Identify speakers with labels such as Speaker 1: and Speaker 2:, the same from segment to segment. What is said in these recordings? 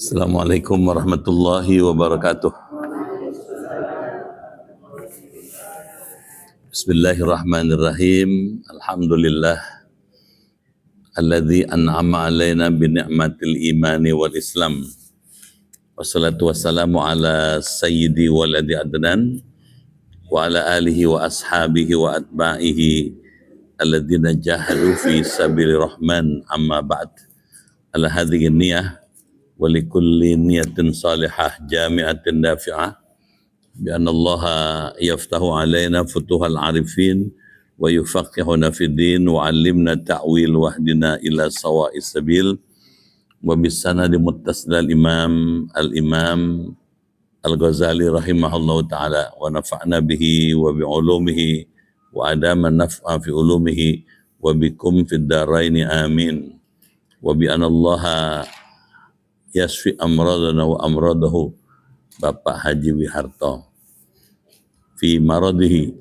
Speaker 1: Assalamualaikum warahmatullahi wabarakatuh. Bismillahirrahmanirrahim. Alhamdulillah alladzi an'ama alaina bi ni'matil imani wal islam. Wassalatu wassalamu ala sayyidi waladi adnan wa ala alihi wa ashabihi wa atba'ihi alladzina jahadu fi sabili rahman, amma ba'd. Ala hadhihi niyah wa likulli niyatin salihah jami'atin nafi'ah bi anna Allah yaftahu alaina futuhal arifin wa yufaqihuna fid din wa 'allimna ta'wil wahdina ila sawa'is sabil wa bisanadi muttasil al-imam Al-Ghazali rahimahullahu ta'ala wa nafa'na bihi wa bi ulumihi wa adama naf'a fi ulumihi wa bikum fid daraini amin wa bi anna Allah yasfi amradana wa amradahu Bapak Haji Wiharto fi maradihi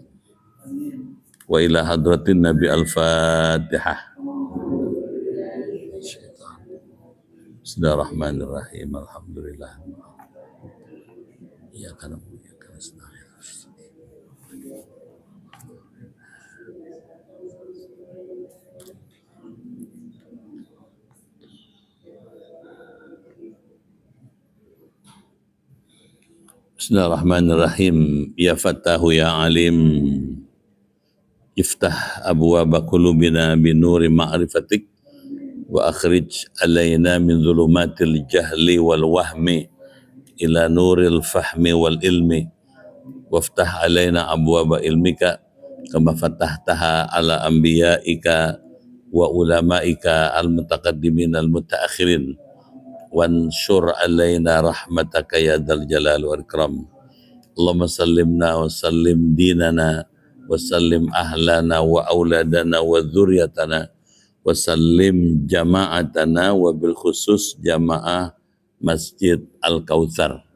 Speaker 1: wa ila hadratin Nabi Al-Fatihah. Bismillahirrahmanirrahim. Alhamdulillah. Ya kana ya kana Bismillahirrahmanirrahim. Ya Fattahu ya Alim, iftah abwaaba qulubina binuri ma'rifatik wa akhrij alaina min dhulumatil jahli wal wahmi ila nuril fahmi wal ilmi waftah alaina abwaaba ilmika kama fatahtaha ala anbiyaika wa ulamaika al mutaqaddimin al mutaakhirin wansur alaina rahmataka ya dzal jalal wal ikram. Allahumma sallimna wa sallim dinana wa sallim ahlana wa auladana wa dzurriyyatana wa sallim jama'atana wa bil khusus jama'ah Masjid Al-Kautsar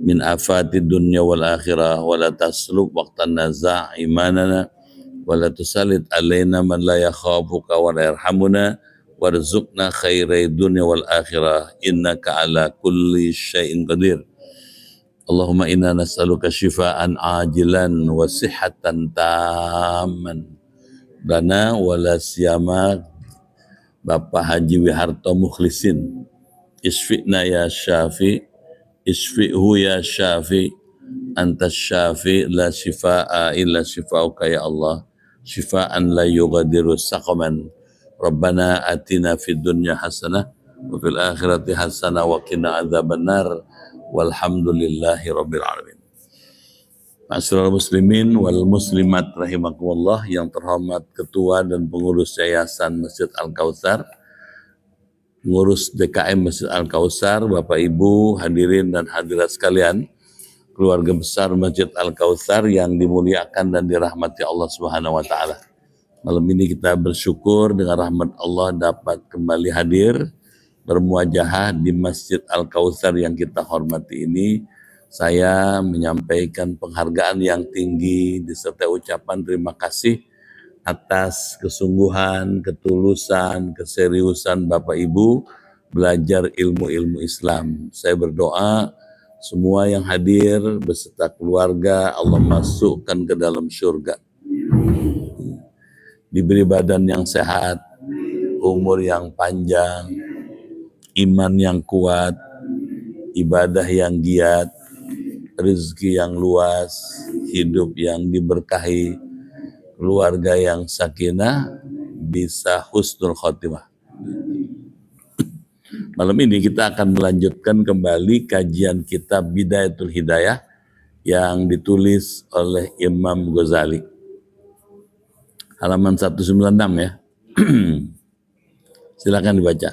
Speaker 1: min afati dunya wal akhirah wa la taslub waqtan naza' imanana wa la tusallit alaina man la yakhafuka wa la yarhamuna warzuqna khairai dunya wal akhirah innaka ala kulli syai'in qadir. Allahumma inna nas'aluka syifaan ajilan wa sihhatan tamman lana wa la siyama Bapak Haji Wiharto Mukhlisin. Isfi'na ya syafi, isfi'hu ya syafi, antas syafi la syifaa illa syifauka ya Allah, syifaan la yughadiru saqaman. Rabbana atina fid dunya hasanah wa fil akhirati hasanah wa qina adzabannar walhamdulillahi rabbil alamin. Ma'asyiral muslimin wal muslimat rahimakumullah, yang terhormat ketua dan pengurus Yayasan Masjid Al-Kautsar, pengurus DKM Masjid Al-Kautsar, Bapak Ibu hadirin dan hadirat sekalian, keluarga besar Masjid Al-Kautsar yang dimuliakan dan dirahmati Allah Subhanahu wa taala. Malam ini kita bersyukur dengan rahmat Allah dapat kembali hadir bermuajahah di Masjid Al-Kautsar yang kita hormati ini. Saya menyampaikan penghargaan yang tinggi disertai ucapan terima kasih atas kesungguhan, ketulusan, keseriusan Bapak Ibu belajar ilmu-ilmu Islam. Saya berdoa semua yang hadir beserta keluarga Allah masukkan ke dalam surga. Diberi badan yang sehat, umur yang panjang, iman yang kuat, ibadah yang giat, rezeki yang luas, hidup yang diberkahi, keluarga yang sakinah, bisa husnul khotimah. Malam ini kita akan melanjutkan kembali kajian kitab Bidayatul Hidayah yang ditulis oleh Imam Ghazali. Halaman 196 ya. Silakan dibaca.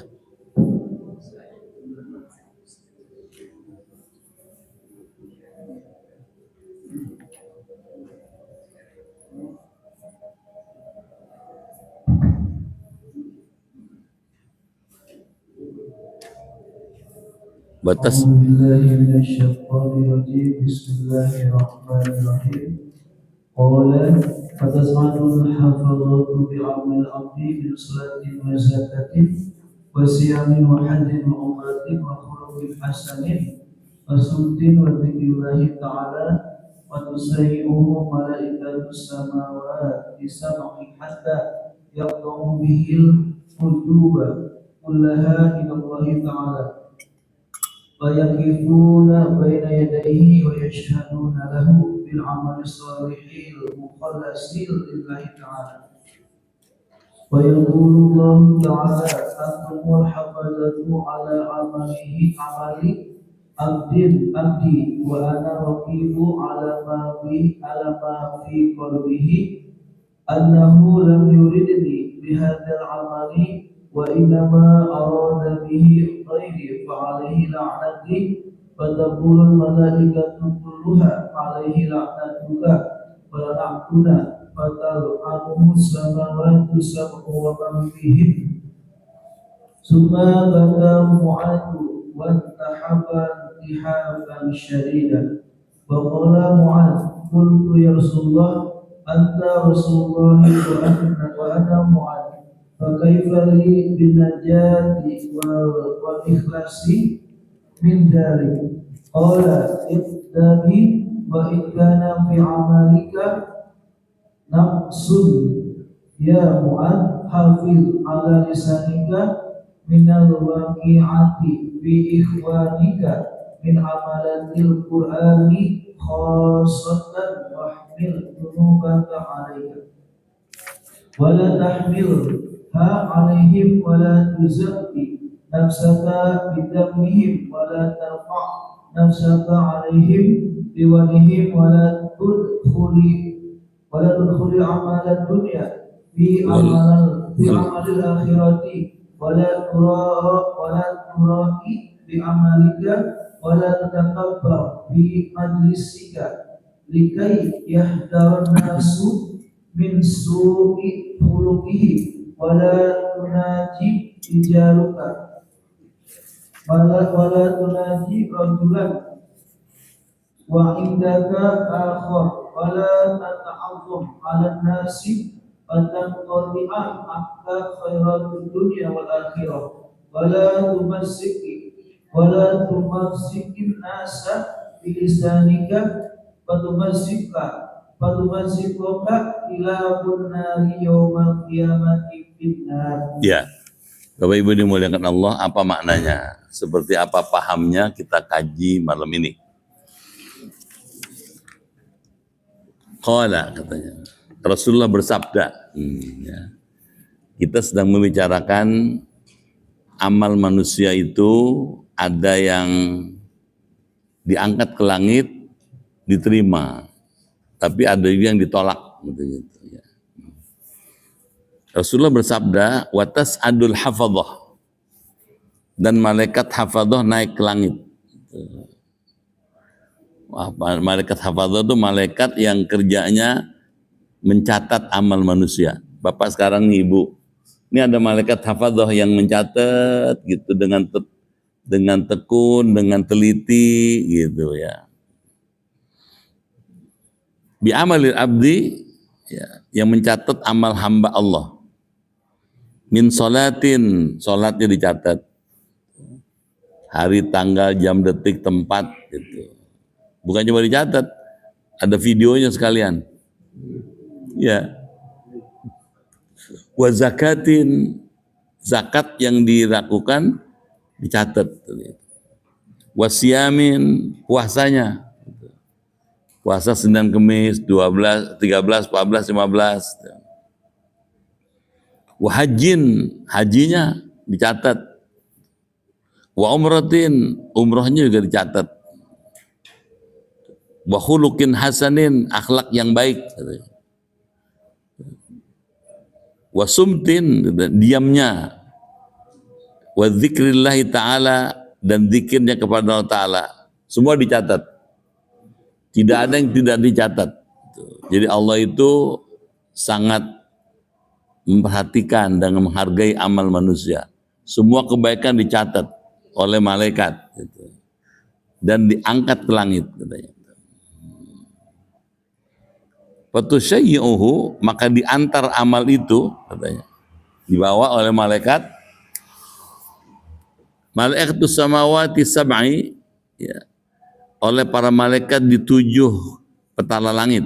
Speaker 1: Batas.
Speaker 2: Bismillahirrahmanirrahim. Qala fatasma'ul hafadhatu bi'amal abdi min salatin wa zakatin wa siyamin wa hajjin wa umratin wa khulqin بحسن وصمت وذكر الله تعالى وتسيئه ملائكة السماوات بسمع حتى يقطع به القلوب كلها إلى الله تعالى ويقفون بين يديه ويشهدون له بالعمل الصالح المخلص لله تعالى ويقول الله تعالى أنتم الحفظة على عمل عبدي وأنا رقيب على ما في قلبه أنه لم يردني بهذا العمل وإنما أراد به غيري فعليه لعنتي فتقول الملائكة كلها عليه لعنتك ولنعتنا فتلعنه السماوات السبع ومن فيهن ثم بكى معاذ وانتحب انتحابا شديدا وقال معاذ قلت يا رسول الله أنت رسول الله وأنا معاذ فكيف لي بالنجاة والإخلاص من ذلك قال ابتغي وإن كان في عملك نقص يا معاذ حافظ على لسانك من الواقعة بإخوانك من عملة القرآن خاصة واحمل ذنوبك عليك ولا تحملها عليهم ولا تزكي نفسك بدمهم ولا ترفع نفسك عليهم بولهم ولا تدخل عمل الدنيا في عمل الآخرة ولا ترائي بعملك ولا تتكبر بمجلسك لكي يحذر الناس من سوء خلقه ولا تناجي رجالك ولا تناجي رجلا وعندك آخر ولا تتعظم على الناس فتنقطع عنك خيرات الدنيا والآخرة ولا تمسك الناس بلسانك فتمسكك إلى النار يوم القيامة في النار.
Speaker 1: Ya, Bapak Ibu dimuliakan Allah, apa maknanya? Seperti apa pahamnya kita kaji malam ini. Qala katanya, Rasulullah bersabda, ya. Kita sedang membicarakan amal manusia itu ada yang diangkat ke langit, diterima, tapi ada juga yang ditolak. Gitu, ya. Rasulullah bersabda, watas adul hafadhah, dan malaikat hafadhah naik ke langit. Malaikat hafadhah itu malaikat yang kerjanya mencatat amal manusia. Bapak sekarang nih Ibu, ini ada malaikat hafadhah yang mencatat gitu dengan tekun, dengan teliti gitu ya. Bi amalil abdi, ya, yang mencatat amal hamba Allah. Min salatin, salatnya dicatat. Hari, tanggal, jam, detik, tempat gitu. Bukan cuma dicatat, ada videonya sekalian. Ya. Wa zakatin, zakat yang dilakukan dicatat. Wa siyamin, puasanya. Puasa Senin Kemis 12, 13, 14, 15. Wa hajjin, hajinya dicatat. Wa umratin, umrohnya juga dicatat. Wa khuluqin hasanin, akhlak yang baik. Wa sumtin, diamnya. Wa dzikrillahi ta'ala, dan zikirnya kepada Allah Ta'ala. Semua dicatat. Tidak ada yang tidak dicatat. Jadi Allah itu sangat memperhatikan dan menghargai amal manusia. Semua kebaikan dicatat oleh malaikat. Dan diangkat ke langit. Fatusyayyuhu, maka diantar amal itu katanya, dibawa oleh malaikat Malaikatus samawati sab'i, ya, oleh para malaikat di 7 petala langit.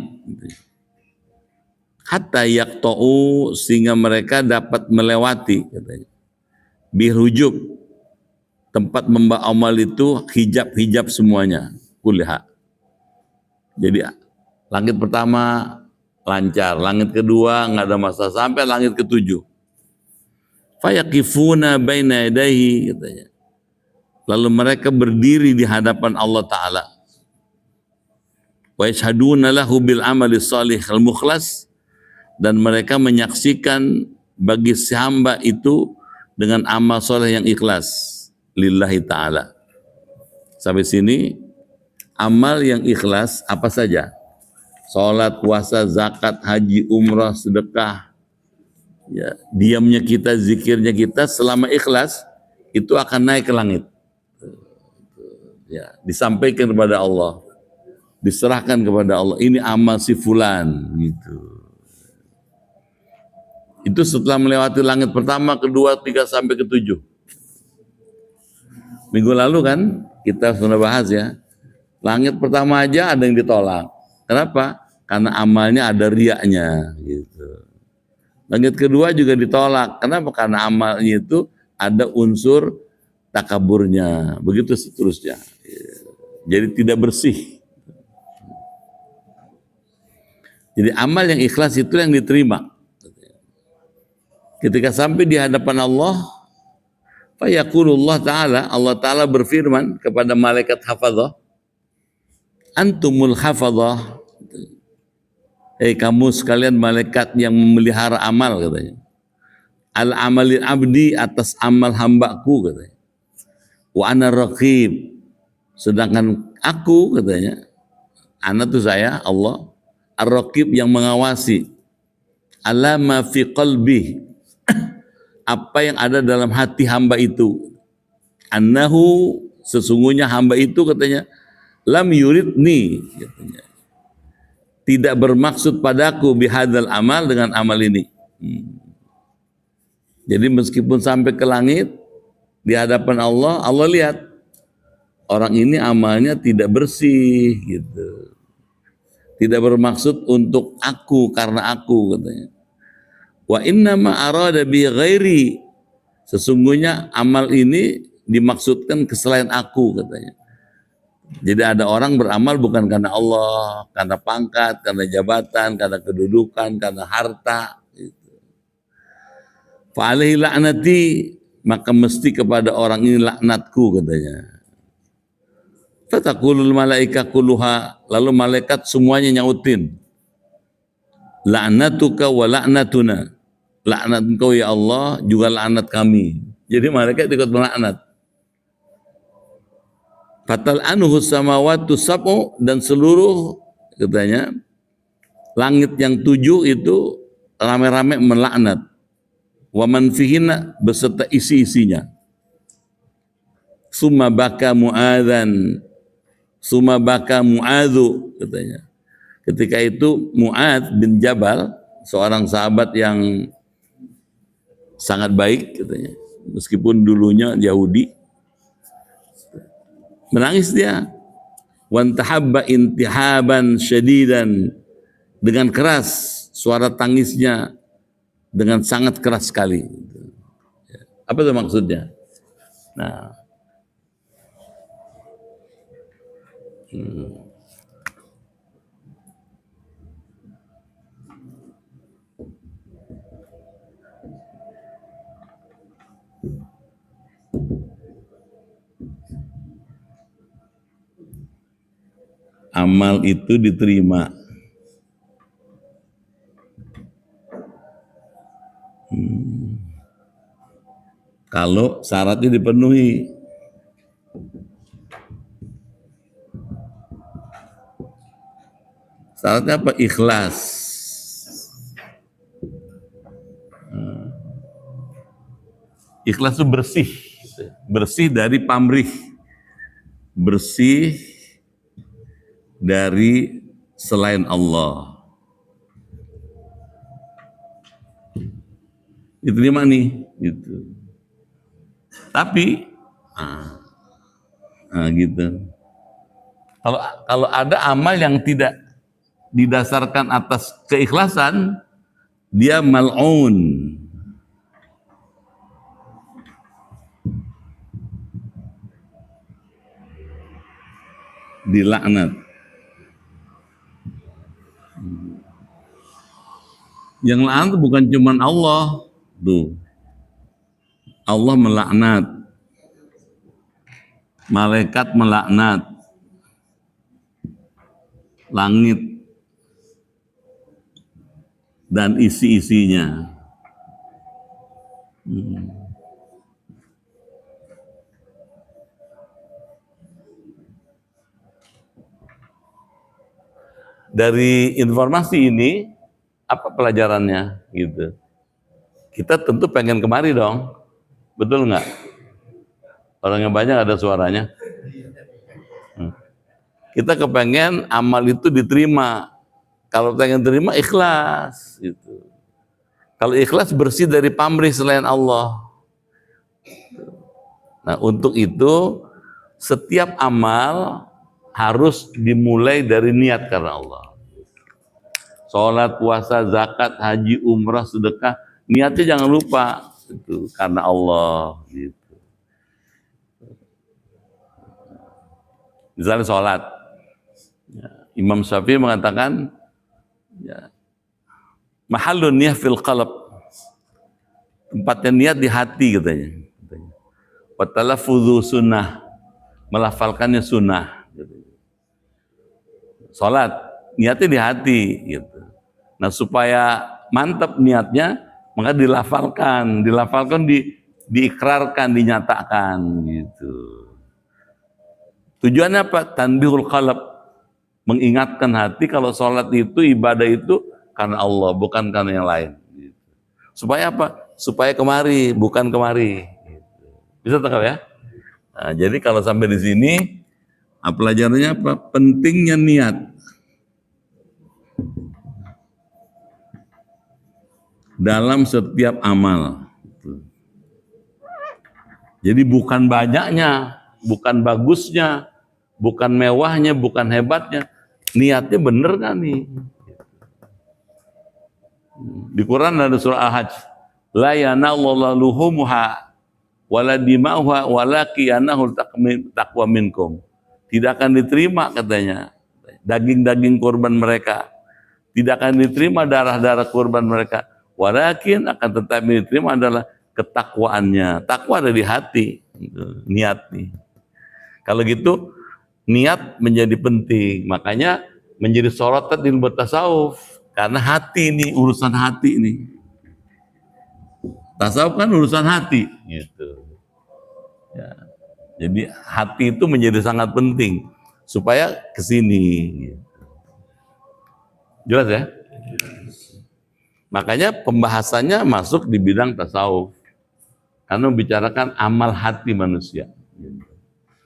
Speaker 1: Hatta yaqta'u, sehingga mereka dapat melewati, katanya. Bihujub, tempat membawa amal itu hijab semuanya, kuliah. Jadi langit pertama lancar, langit kedua nggak ada masalah, sampai langit ke-7. Fayaqifuna baina yadayhi, katanya. Lalu mereka berdiri di hadapan Allah Ta'ala. Wa yashhaduna lahu bil amali shalih al mukhlas, dan mereka menyaksikan bagi si hamba itu dengan amal soleh yang ikhlas lillahi ta'ala. Sampai sini amal yang ikhlas apa saja? Salat, puasa, zakat, haji, umrah, sedekah, ya, diamnya kita, zikirnya kita selama ikhlas itu akan naik ke langit, ya, disampaikan kepada Allah, diserahkan kepada Allah. Ini amal si fulan, gitu. Itu setelah melewati langit pertama, kedua, 3 sampai ke-7. Minggu lalu kan kita sudah bahas, ya. Langit pertama aja ada yang ditolak. Kenapa? Karena amalnya ada riaknya, gitu. Langit kedua juga ditolak. Kenapa? Karena amalnya itu ada unsur takaburnya. Begitu seterusnya. Jadi tidak bersih. Jadi amal yang ikhlas itu yang diterima. Ketika sampai di hadapan Allah, fayaqulullah ta'ala, Allah Ta'ala berfirman kepada malaikat hafadzah, antumul hafadzah, kamu sekalian malaikat yang memelihara amal, katanya. Al amalil abdi, atas amal hambaku, katanya. Wa ana raqib, sedangkan aku, katanya, ana itu saya, Allah, ar-raqib yang mengawasi, ala ma fi qalbi, apa yang ada dalam hati hamba itu. Annahu, sesungguhnya hamba itu, katanya, lam yuridni, katanya, tidak bermaksud padaku bihadzal amal, dengan amal ini. Jadi meskipun sampai ke langit di hadapan Allah, Allah lihat orang ini amalnya tidak bersih, gitu. Tidak bermaksud untuk aku, karena aku, katanya. Wa inna ma arada bi ghairi, sesungguhnya amal ini dimaksudkan keselain aku, katanya. Jadi ada orang beramal bukan karena Allah, karena pangkat, karena jabatan, karena kedudukan, karena harta, gitu. Fa alaihi la'nati, maka mesti kepada orang ini laknatku, katanya. Fataqulul malaika kulluha, lalu malaikat semuanya nyautin, la'natuka wa la'natuna, laknat engkau ya Allah, juga laknat kami. Jadi malaikat ikut melaknat. Fatal anuhu samawatu sab'u, dan seluruh, katanya, langit yang 7 itu rame-rame melaknat. Wa man fihinna, beserta isi-isinya. Summa baka mu'adzan, summa baka mu'adzu, katanya. Ketika itu Mu'adz bin Jabal, seorang sahabat yang sangat baik, katanya, meskipun dulunya Yahudi, menangis dia. Wantahabba intihaban syadidan, dengan keras, suara tangisnya dengan sangat keras sekali. Apa itu maksudnya? Nah, amal itu diterima. Kalau syaratnya dipenuhi. Syaratnya apa? Ikhlas. Ikhlas itu bersih. Bersih dari pamrih. Bersih dari selain Allah. Diterima nih, gitu. Tapi Nah, gitu. Kalau ada amal yang tidak didasarkan atas keikhlasan, dia mal'un, dilaknat. Yang laknat bukan cuma Allah, tuh. Allah melaknat, malaikat melaknat, langit dan isi-isinya. Dari informasi ini, apa pelajarannya? Gitu. Kita tentu pengen kemari dong, betul nggak? Orang yang banyak ada suaranya. Kita kepengen amal itu diterima. Kalau pengen terima, ikhlas. Gitu. Kalau ikhlas bersih dari pamrih selain Allah. Nah, untuk itu setiap amal harus dimulai dari niat karena Allah. Sholat, puasa, zakat, haji, umrah, sedekah, niatnya jangan lupa itu karena Allah. Gitu. Misalnya sholat, Imam Syafi'i mengatakan, mahallun niyah fil qalb, tempatnya niat di hati katanya. Wa talaffudzu sunnah, melafalkannya sunnah. Salat niatnya di hati gitu. Nah, supaya mantap niatnya, maka dilafalkan diikrarkan, dinyatakan gitu. Tujuannya apa? Tanbihul qalb, mengingatkan hati kalau salat itu, ibadah itu karena Allah, bukan karena yang lain. Gitu. Supaya apa? Supaya kemari, bukan kemari. Bisa tangkap ya? Nah, jadi kalau sampai di sini, pelajarannya apa? Pentingnya niat. Dalam setiap amal. Jadi bukan banyaknya, bukan bagusnya, bukan mewahnya, bukan hebatnya. Niatnya bener kan nih? Di Quran ada surah Al-Hajj. La yanallahu luhumuha wala dima'uha walakiyanahul taqwa minkum. Tidak akan diterima katanya daging-daging kurban mereka. Tidak akan diterima darah-darah kurban mereka. Walakin akan tetapi diterima adalah ketakwaannya. Takwa ada di hati, niat nih. Kalau gitu niat menjadi penting. Makanya menjadi sorotan di ilmu tasawuf karena hati ini, urusan hati ini. Tasawuf kan urusan hati, gitu. Ya. Jadi hati itu menjadi sangat penting supaya kesini. Gitu. Jelas ya? Makanya pembahasannya masuk di bidang tasawuf. Karena membicarakan amal hati manusia.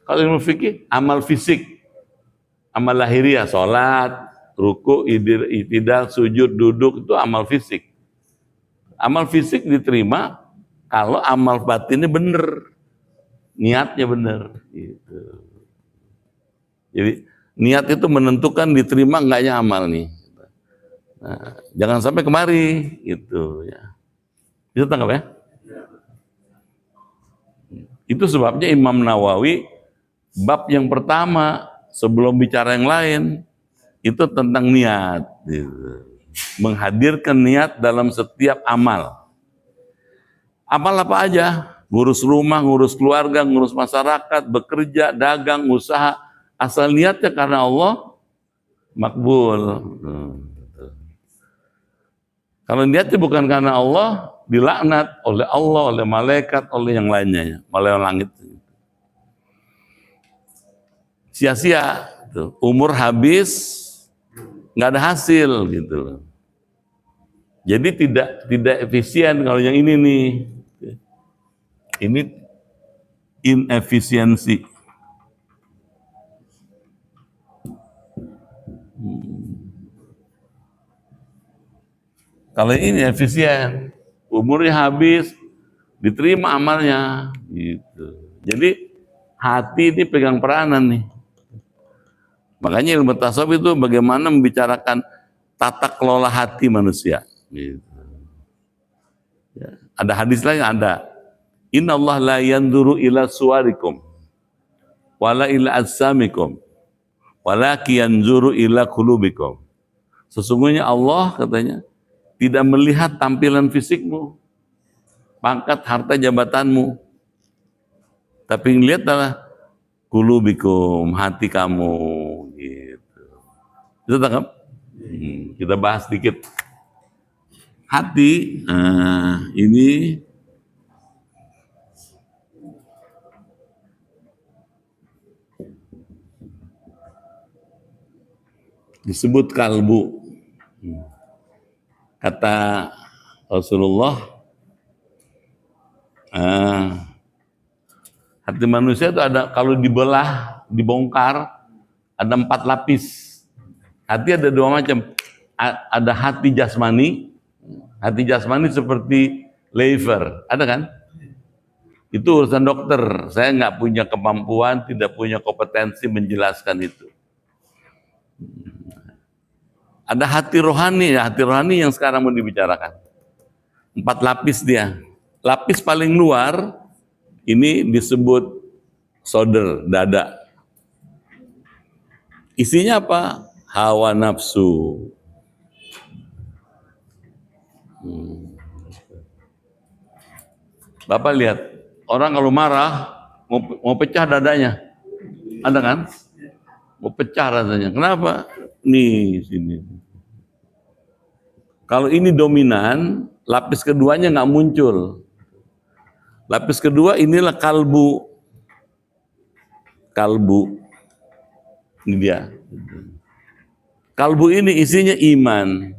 Speaker 1: Kalau ilmu fikih, amal fisik. Amal lahiriah, sholat, ruku, i'tidal, sujud, duduk, itu amal fisik. Amal fisik diterima kalau amal batinnya benar. Niatnya benar. Gitu. Jadi niat itu menentukan diterima enggaknya amal nih. Nah, jangan sampai kemari gitu ya. Bisa tangkap ya? Itu sebabnya Imam Nawawi bab yang pertama sebelum bicara yang lain itu tentang niat gitu. Menghadirkan niat dalam setiap amal. Amal apa aja? Ngurus rumah, ngurus keluarga, ngurus masyarakat, bekerja, dagang, usaha, asal niatnya karena Allah makbul. Kalau niatnya bukan karena Allah, dilaknat oleh Allah, oleh malaikat, oleh yang lainnya, oleh langit. Sia-sia, umur habis, nggak ada hasil gitu. Jadi tidak efisien kalau yang ini nih. Ini inefisiensi. Kalau ini efisien, umurnya habis, diterima amalnya, gitu. Jadi Hati ini pegang peranan nih. Makanya ilmu tasawuf itu bagaimana membicarakan tata kelola hati manusia. Gitu. Ya. Ada hadis lain ada. Inna Allah la yanzuru ila suwarikum wala ila ajsamikum walaki yanzuru ila qulubikum. Sesungguhnya Allah katanya tidak melihat tampilan fisikmu, pangkat, harta, jabatanmu, tapi ngelihat adalah qulubikum, hati kamu gitu. Itu tangkap? Kita bahas sedikit. Hati, ini disebut kalbu. Kata Rasulullah, hati manusia itu ada, kalau dibelah, dibongkar, ada 4 lapis. Hati ada 2 macam. Ada hati jasmani. Hati jasmani seperti liver, ada kan? Itu urusan dokter. Saya nggak punya kemampuan, tidak punya kompetensi menjelaskan itu. Ada hati rohani, hati rohani yang sekarang mau dibicarakan. 4 lapis dia. Lapis paling luar ini disebut soder, dada. Isinya apa? Hawa nafsu. Bapak lihat, orang kalau marah mau pecah dadanya. Ada kan? Mau pecah rasanya. Kenapa? Nih, sini. Kalau ini dominan, lapis keduanya nggak muncul. Lapis kedua inilah kalbu. Kalbu. Ini dia. Kalbu ini isinya iman.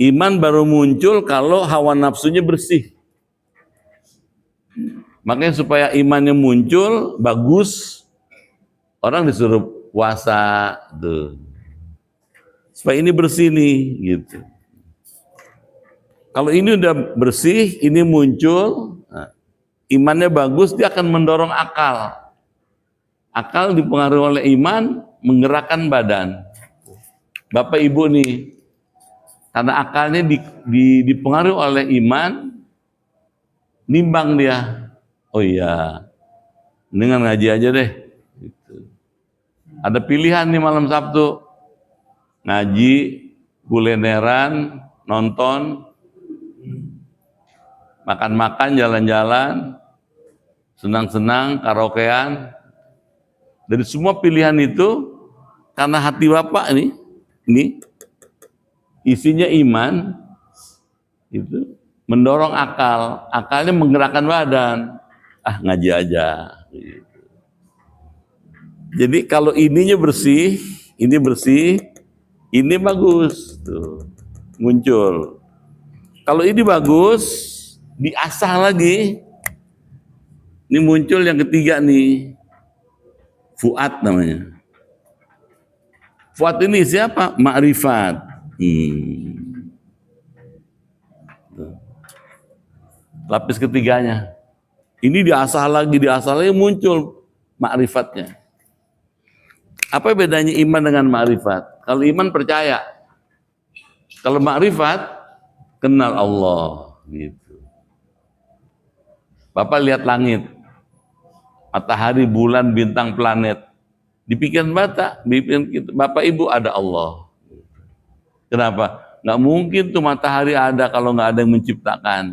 Speaker 1: Iman baru muncul kalau hawa nafsunya bersih. Makanya supaya imannya muncul, bagus, orang disuruh puasa. Tuh. Supaya ini bersih nih, gitu. Kalau ini udah bersih, ini muncul, imannya bagus, dia akan mendorong akal. Akal dipengaruhi oleh iman, menggerakkan badan. Bapak Ibu nih, karena akalnya dipengaruhi oleh iman, nimbang dia. Oh iya, dengan ngaji aja deh. Gitu. Ada pilihan nih malam Sabtu. Ngaji, kulineran, nonton, makan-makan, jalan-jalan, senang-senang, karaokean. Dari semua pilihan itu, karena hati Bapak ini isinya iman, itu mendorong akal, akalnya menggerakkan badan. Ngaji aja. Gitu. Jadi kalau ininya bersih, ini bersih, ini bagus, tuh muncul. Kalau ini bagus, diasah lagi, ini muncul yang ketiga nih, fuad namanya. Fuad ini siapa? Ma'rifat. Lapis ketiganya. Ini diasah lagi muncul ma'rifatnya. Apa bedanya iman dengan ma'rifat? Kalau iman percaya. Kalau ma'rifat kenal Allah gitu. Bapak lihat langit. Matahari, bulan, bintang, planet. Di pikiran Bapak Ibu ada Allah. Kenapa? Nggak mungkin tuh matahari ada kalau nggak ada yang menciptakan.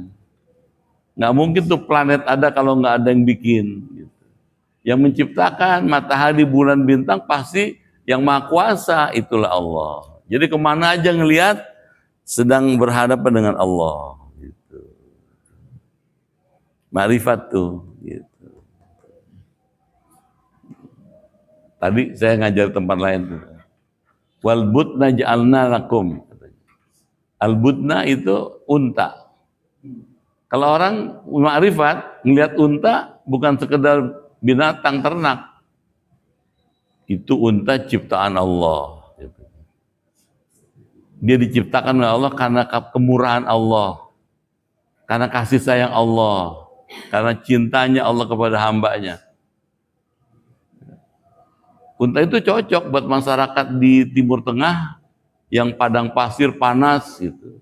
Speaker 1: Nggak mungkin tuh planet ada kalau nggak ada yang bikin. Yang menciptakan matahari, bulan, bintang pasti yang maha kuasa, itulah Allah. Jadi kemana aja ngelihat sedang berhadapan dengan Allah. Gitu. Ma'rifat tuh. Gitu. Tadi saya ngajar tempat lain tuh. Wal budna ja'alna lakum. Al-budna itu unta. Kalau orang ma'rifat, ngelihat unta bukan sekedar binatang ternak. Itu unta ciptaan Allah. Dia diciptakan oleh Allah karena kemurahan Allah. Karena kasih sayang Allah. karena cintanya Allah kepada hambanya. Unta itu cocok buat masyarakat di Timur Tengah yang padang pasir panas gitu.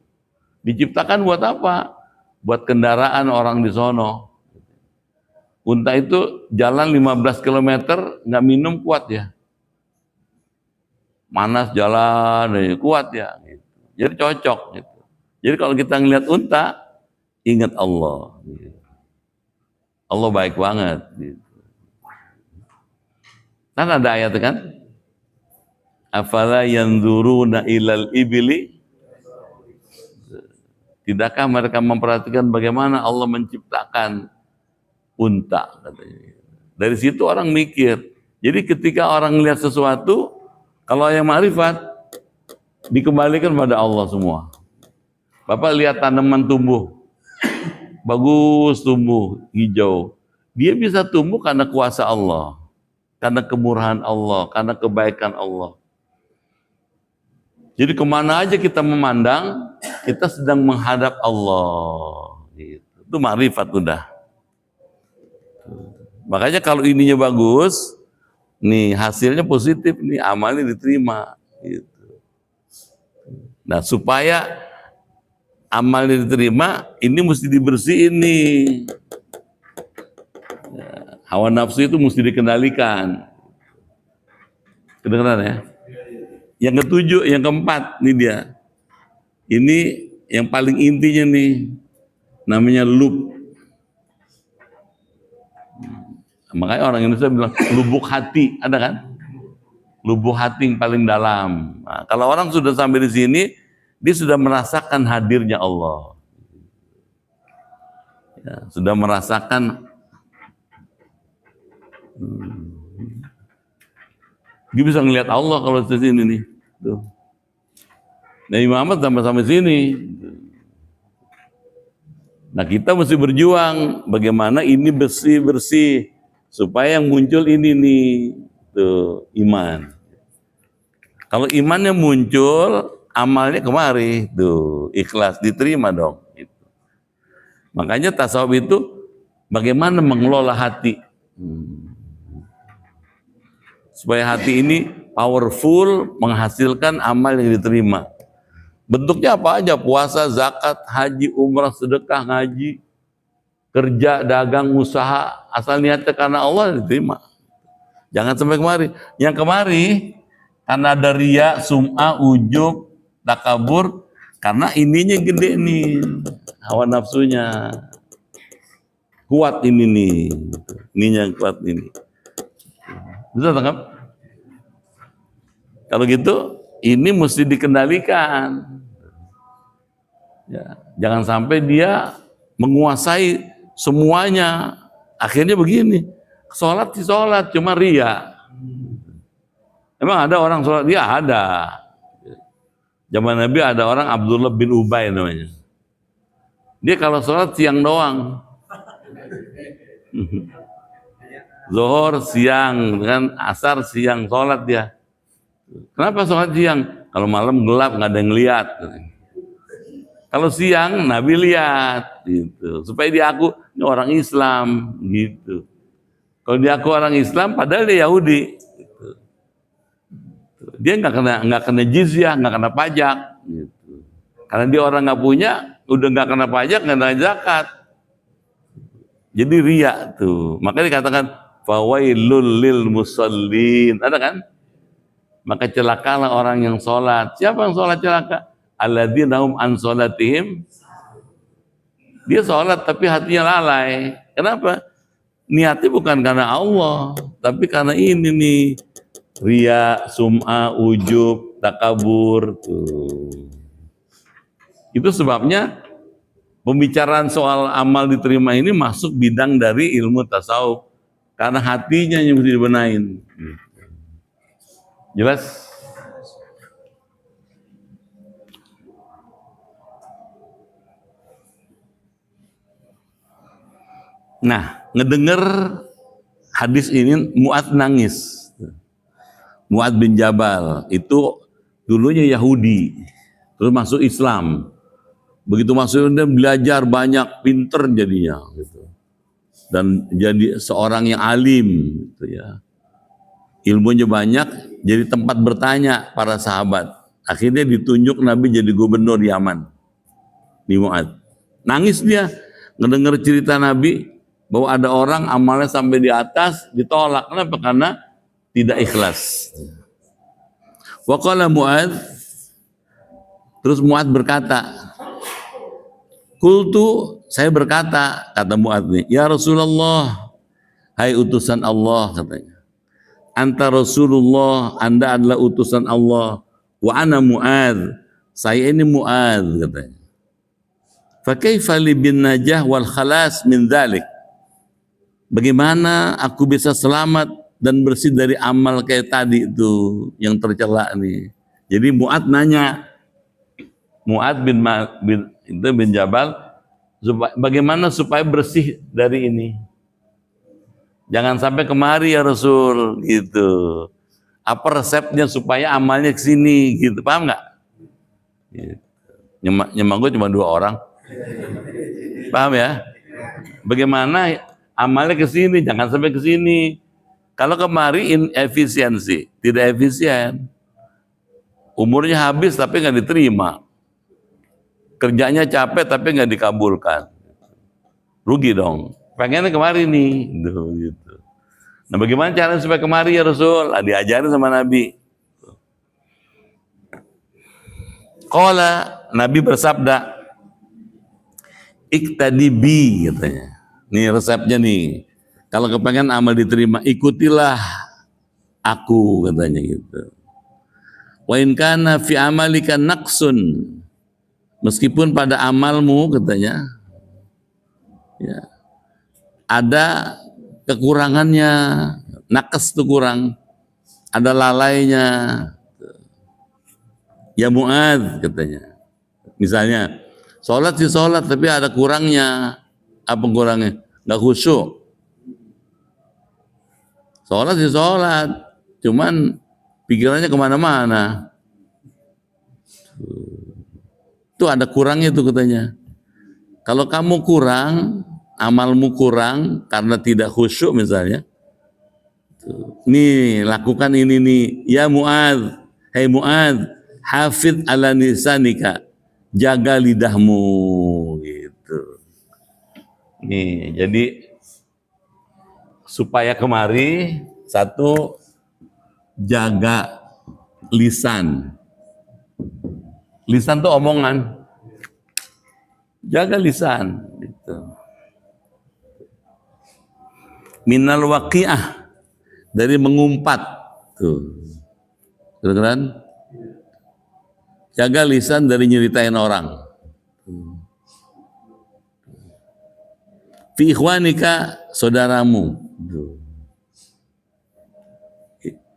Speaker 1: Diciptakan buat apa? Buat kendaraan orang di sono. Unta itu jalan 15 km nggak minum kuat ya. Manas jalan kuat ya. Gitu. Jadi cocok. Gitu. Jadi kalau kita ngelihat unta, ingat Allah. Gitu. Allah baik banget. Gitu. Kan ada ayat kan? Afala yanzuruna ilal ibli? Tidakkah mereka memperhatikan bagaimana Allah menciptakan unta katanya. Dari situ orang mikir. Jadi ketika orang lihat sesuatu, kalau yang ma'rifat dikembalikan pada Allah semua. Bapak lihat tanaman tumbuh, bagus tumbuh, hijau. Dia bisa tumbuh karena kuasa Allah. Karena kemurahan Allah, karena kebaikan Allah. Jadi kemana aja kita memandang, kita sedang menghadap Allah. Gitu. Itu ma'rifat udah. Makanya kalau ininya bagus, nih hasilnya positif, nih amalnya diterima. Gitu. Nah supaya amalnya diterima, ini mesti dibersihin nih. Hawa nafsu itu mesti dikendalikan. Kedengeran ya? Yang ketujuh, yang keempat, nih dia. Ini yang paling intinya nih, namanya lub. Makanya orang Indonesia bilang lubuk hati, ada kan? Lubuk hati yang paling dalam. Nah, kalau orang sudah sampai di sini, dia sudah merasakan hadirnya Allah. Ya, sudah merasakan. Dia bisa ngelihat Allah kalau di sini nih. Tuh. Nabi Muhammad sampai sini. Nah kita mesti berjuang bagaimana ini bersih supaya yang muncul ini nih, tuh iman. Kalau imannya muncul, amalnya kemari, tuh ikhlas diterima dong. Gitu. Makanya tasawuf itu bagaimana mengelola hati. Supaya hati ini powerful, menghasilkan amal yang diterima. Bentuknya apa aja? Puasa, zakat, haji, umrah, sedekah, ngaji, kerja, dagang, usaha, asal niatnya karena Allah diterima. Jangan sampai kemari. Yang kemari, karena ada riya, sum'ah, ujub, takabur, karena ininya gede nih, hawa nafsunya. Kuat ini nih, ininya kuat ini. Bisa tangkap? Kalau gitu, ini mesti dikendalikan. Ya, jangan sampai dia menguasai semuanya. Akhirnya begini, sholat cuma riya. Emang ada orang sholat? Dia ada. Zaman Nabi ada orang Abdullah bin Ubay namanya. Dia kalau sholat siang doang. Zuhur siang, kan asar siang sholat dia. Kenapa sholat siang? Kalau malam gelap nggak ada yang lihat. Kalau siang Nabi lihat, gitu. Supaya diaku ini orang Islam, gitu. Kalau diaku orang Islam, padahal dia Yahudi. Gitu. Dia nggak kena jizyah, nggak kena pajak. Gitu. Karena dia orang nggak punya, udah nggak kena pajak, nggak kena zakat. Jadi riya tuh. Makanya dikatakan fawailul lil musallin. Ada kan? Maka celakalah orang yang sholat. Siapa yang sholat celaka? Alladzina hum an sholatihim. Dia sholat tapi hatinya lalai. Kenapa? Niatnya bukan karena Allah, tapi karena ini nih. Riya, sum'ah, ujub, takabur. Tuh. Itu sebabnya pembicaraan soal amal diterima ini masuk bidang dari ilmu tasawuf. Karena hatinya yang mesti dibenahin. Jelas? Nah, ngedenger hadis ini Mu'adz nangis. Mu'adz bin Jabal itu dulunya Yahudi, terus masuk Islam. Begitu masuk dia belajar banyak, pinter jadinya. Gitu. dan jadi seorang yang alim gitu ya. Ilmunya banyak, jadi tempat bertanya para sahabat. Akhirnya ditunjuk Nabi jadi gubernur Yaman di Mu'ad. Nangis dia ngedenger cerita Nabi bahwa ada orang amalnya sampai di atas ditolak. Kenapa? Karena tidak ikhlas. Wa qala Mu'ad, terus Mu'ad berkata, Qultu, saya berkata, kata Mu'ad nih, ya Rasulullah, hai utusan Allah, katanya. Anta Rasulullah, Anda adalah utusan Allah. Wa ana Mu'ad, saya ini Mu'ad, katanya. Fa kaifa li bin najah wal khalas min dzalik? Bagaimana aku bisa selamat dan bersih dari amal kayak tadi itu yang tercela nih. Jadi Mu'ad nanya, Mu'ad bin Jabal, bagaimana supaya bersih dari ini? Jangan sampai kemari ya Rasul, gitu. Apa resepnya supaya amalnya ke sini, gitu. Paham nggak? Gitu. Nyemak gue cuma 2 orang. Paham ya? Bagaimana amalnya ke sini, jangan sampai ke sini. Kalau kemari inefisiensi, tidak efisien. Umurnya habis tapi nggak diterima. Kerjanya capek tapi nggak dikabulkan. Rugi dong. Pengennya kemari nih, gitu. Nah, bagaimana caranya supaya kemari ya Rasul? Diajarin sama Nabi. Qala, Nabi bersabda, iktadi bi, katanya. Nih resepnya nih. Kalau kepengen amal diterima, ikutilah aku, katanya gitu. Wa in kana fi amalika naqsun, meskipun pada amalmu, katanya, ya, ada kekurangannya, nakes itu kurang, ada lalainya. Ya Mu'ad, katanya. Misalnya, sholat sih sholat, tapi ada kurangnya. Apa kurangnya? Nggak khusyuk. Sholat sih sholat, cuman pikirannya kemana-mana. Itu ada kurangnya tuh, katanya. Kalau kamu kurang, amalmu kurang karena tidak khusyuk misalnya, nih lakukan ini nih, ya Mu'ad, hei Mu'ad, hafidh ala lisanika, jaga lidahmu, gitu. Nih, jadi supaya kemari, 1, jaga lisan. Lisan tuh omongan, jaga lisan, gitu. Minal waqi'ah, dari mengumpat, tuh. Kedengeran? Jaga lisan dari nyeritain orang. Fi ikhwanika, saudaramu. Tuh.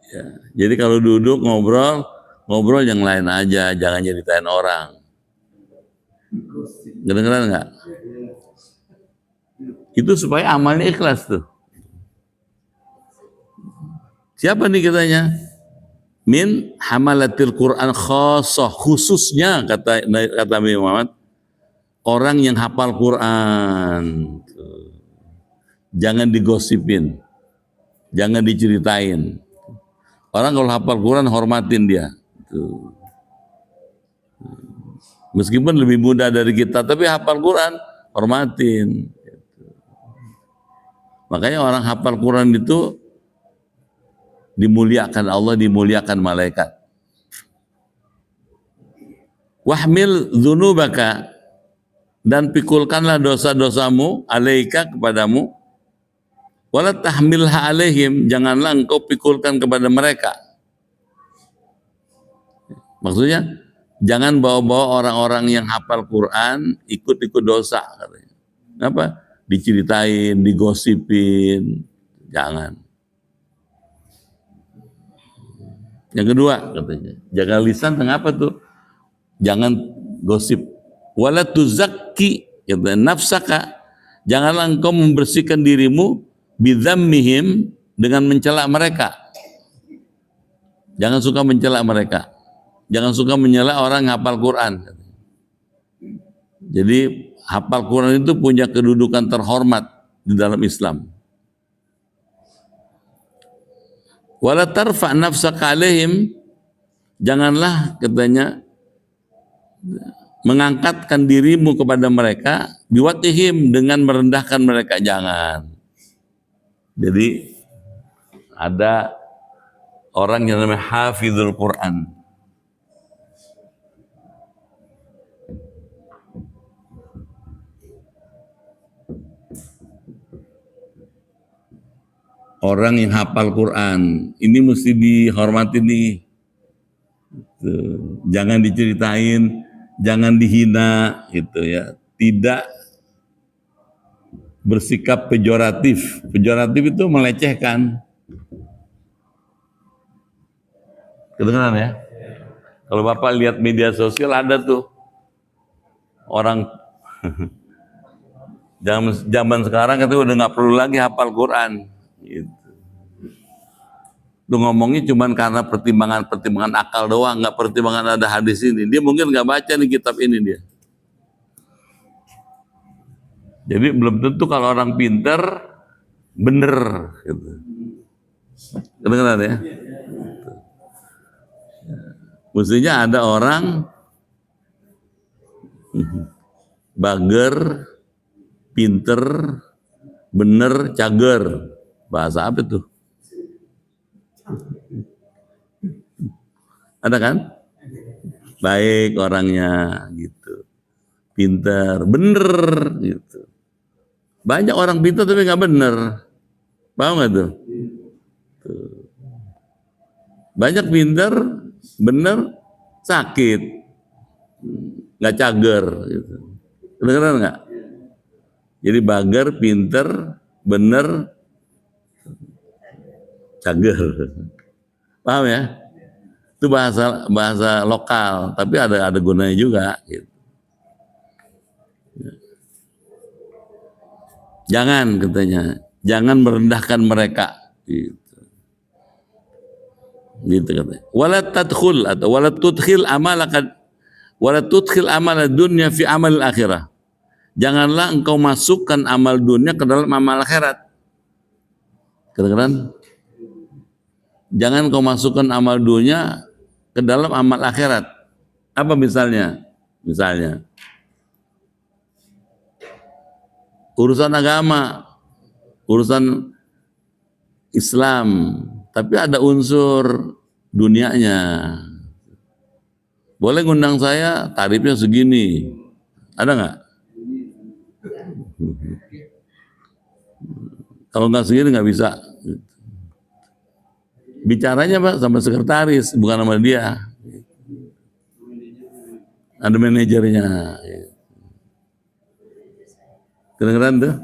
Speaker 1: Ya, jadi kalau duduk ngobrol yang lain aja, jangan nyeritain orang. Kedengeran nggak? Itu supaya amalnya ikhlas tuh. Siapa nih katanya? Min hamalatil Quran khosoh, khususnya kata Nabi Muhammad, orang yang hafal Quran. Jangan digosipin, jangan diceritain. Orang kalau hafal Quran hormatin dia. Meskipun lebih muda dari kita, tapi hafal Quran hormatin. Makanya orang hafal Quran itu dimuliakan Allah, dimuliakan malaikat. Wahmil dzunubaka, dan pikulkanlah dosa-dosamu alaika kepadamu, wala tahmilha alaihim, janganlah engkau pikulkan kepada mereka. Maksudnya jangan bawa-bawa orang-orang yang hafal Quran ikut-ikut dosa, katanya. Kenapa? Diceritain, digosipin, jangan. Yang kedua, katanya, jaga lisan, kenapa tuh? Jangan gosip. Wala tuzakki, nafsaka, janganlah engkau membersihkan dirimu bidzammihim, dengan mencela mereka. Jangan suka mencela mereka. Jangan suka mencela orang hafal Quran. Jadi hafal Quran itu punya kedudukan terhormat di dalam Islam. Wala tarfa' nafsaka alaihim, janganlah katanya mengangkatkan dirimu kepada mereka biwatihim, dengan merendahkan mereka, jangan. Jadi ada orang yang namanya hafizul Quran. Orang yang hafal Quran ini mesti dihormati nih. Tuh. Jangan diceritain, jangan dihina gitu ya. Tidak bersikap pejoratif. Pejoratif itu melecehkan. Kedengaran ya? Kalau Bapak lihat media sosial ada tuh orang zaman sekarang itu udah nggak perlu lagi hafal Quran. Gitu. Lu ngomongnya cuma karena pertimbangan akal doang, nggak pertimbangan ada hadis ini. Dia mungkin nggak baca nih kitab ini dia. Jadi belum tentu kalau orang pinter bener. Gitu. Kedengeran ya? Mestinya ada orang bager, pinter, bener, cager. Bahasa apa itu? Ada kan? Baik orangnya gitu, pinter, bener gitu. Banyak orang pinter tapi nggak bener, paham nggak tuh? Banyak pinter, bener, sakit, nggak cager. Gitu. Kedengeran nggak? Jadi bager, pinter, bener, cager. Paham ya? Itu bahasa lokal, tapi ada gunanya juga. Gitu. Jangan katanya, jangan merendahkan mereka. Gitu. Gitu katanya. Wala tadkhul atau wala tudkhil amal dunya fi amal akhirah. Janganlah engkau masukkan amal dunia ke dalam amal akhirat. Kedengeran? Jangan kau masukkan amal dunia ke dalam amal akhirat. Apa misalnya? Misalnya urusan agama, urusan Islam, tapi ada unsur dunianya. Boleh ngundang saya, tarifnya segini. Ada nggak? Kalau nggak segini nggak bisa. Bicaranya Pak sama sekretaris, bukan sama dia. Ada manajernya. Kedengeran tuh?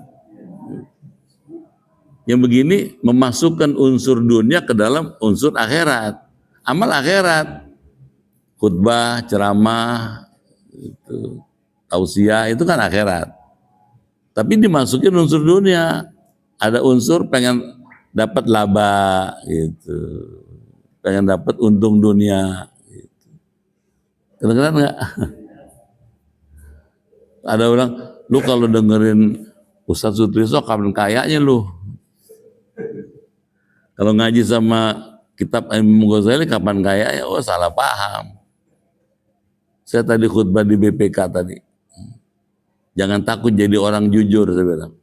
Speaker 1: Yang begini memasukkan unsur dunia ke dalam unsur akhirat. Amal akhirat. Khutbah, ceramah, itu, tausiah, itu kan akhirat. Tapi dimasukin unsur dunia. Ada unsur pengen dapat laba gitu, pengen dapat untung dunia gitu. Kedengeran nggak? Ada orang, lu kalau dengerin Ustadz Sutrisno kapan kayaknya lu, kalau ngaji sama kitab Imam Ghazali kapan kayaknya? Oh salah paham. Saya tadi khutbah di BPK tadi, jangan takut jadi orang jujur, saya bilang,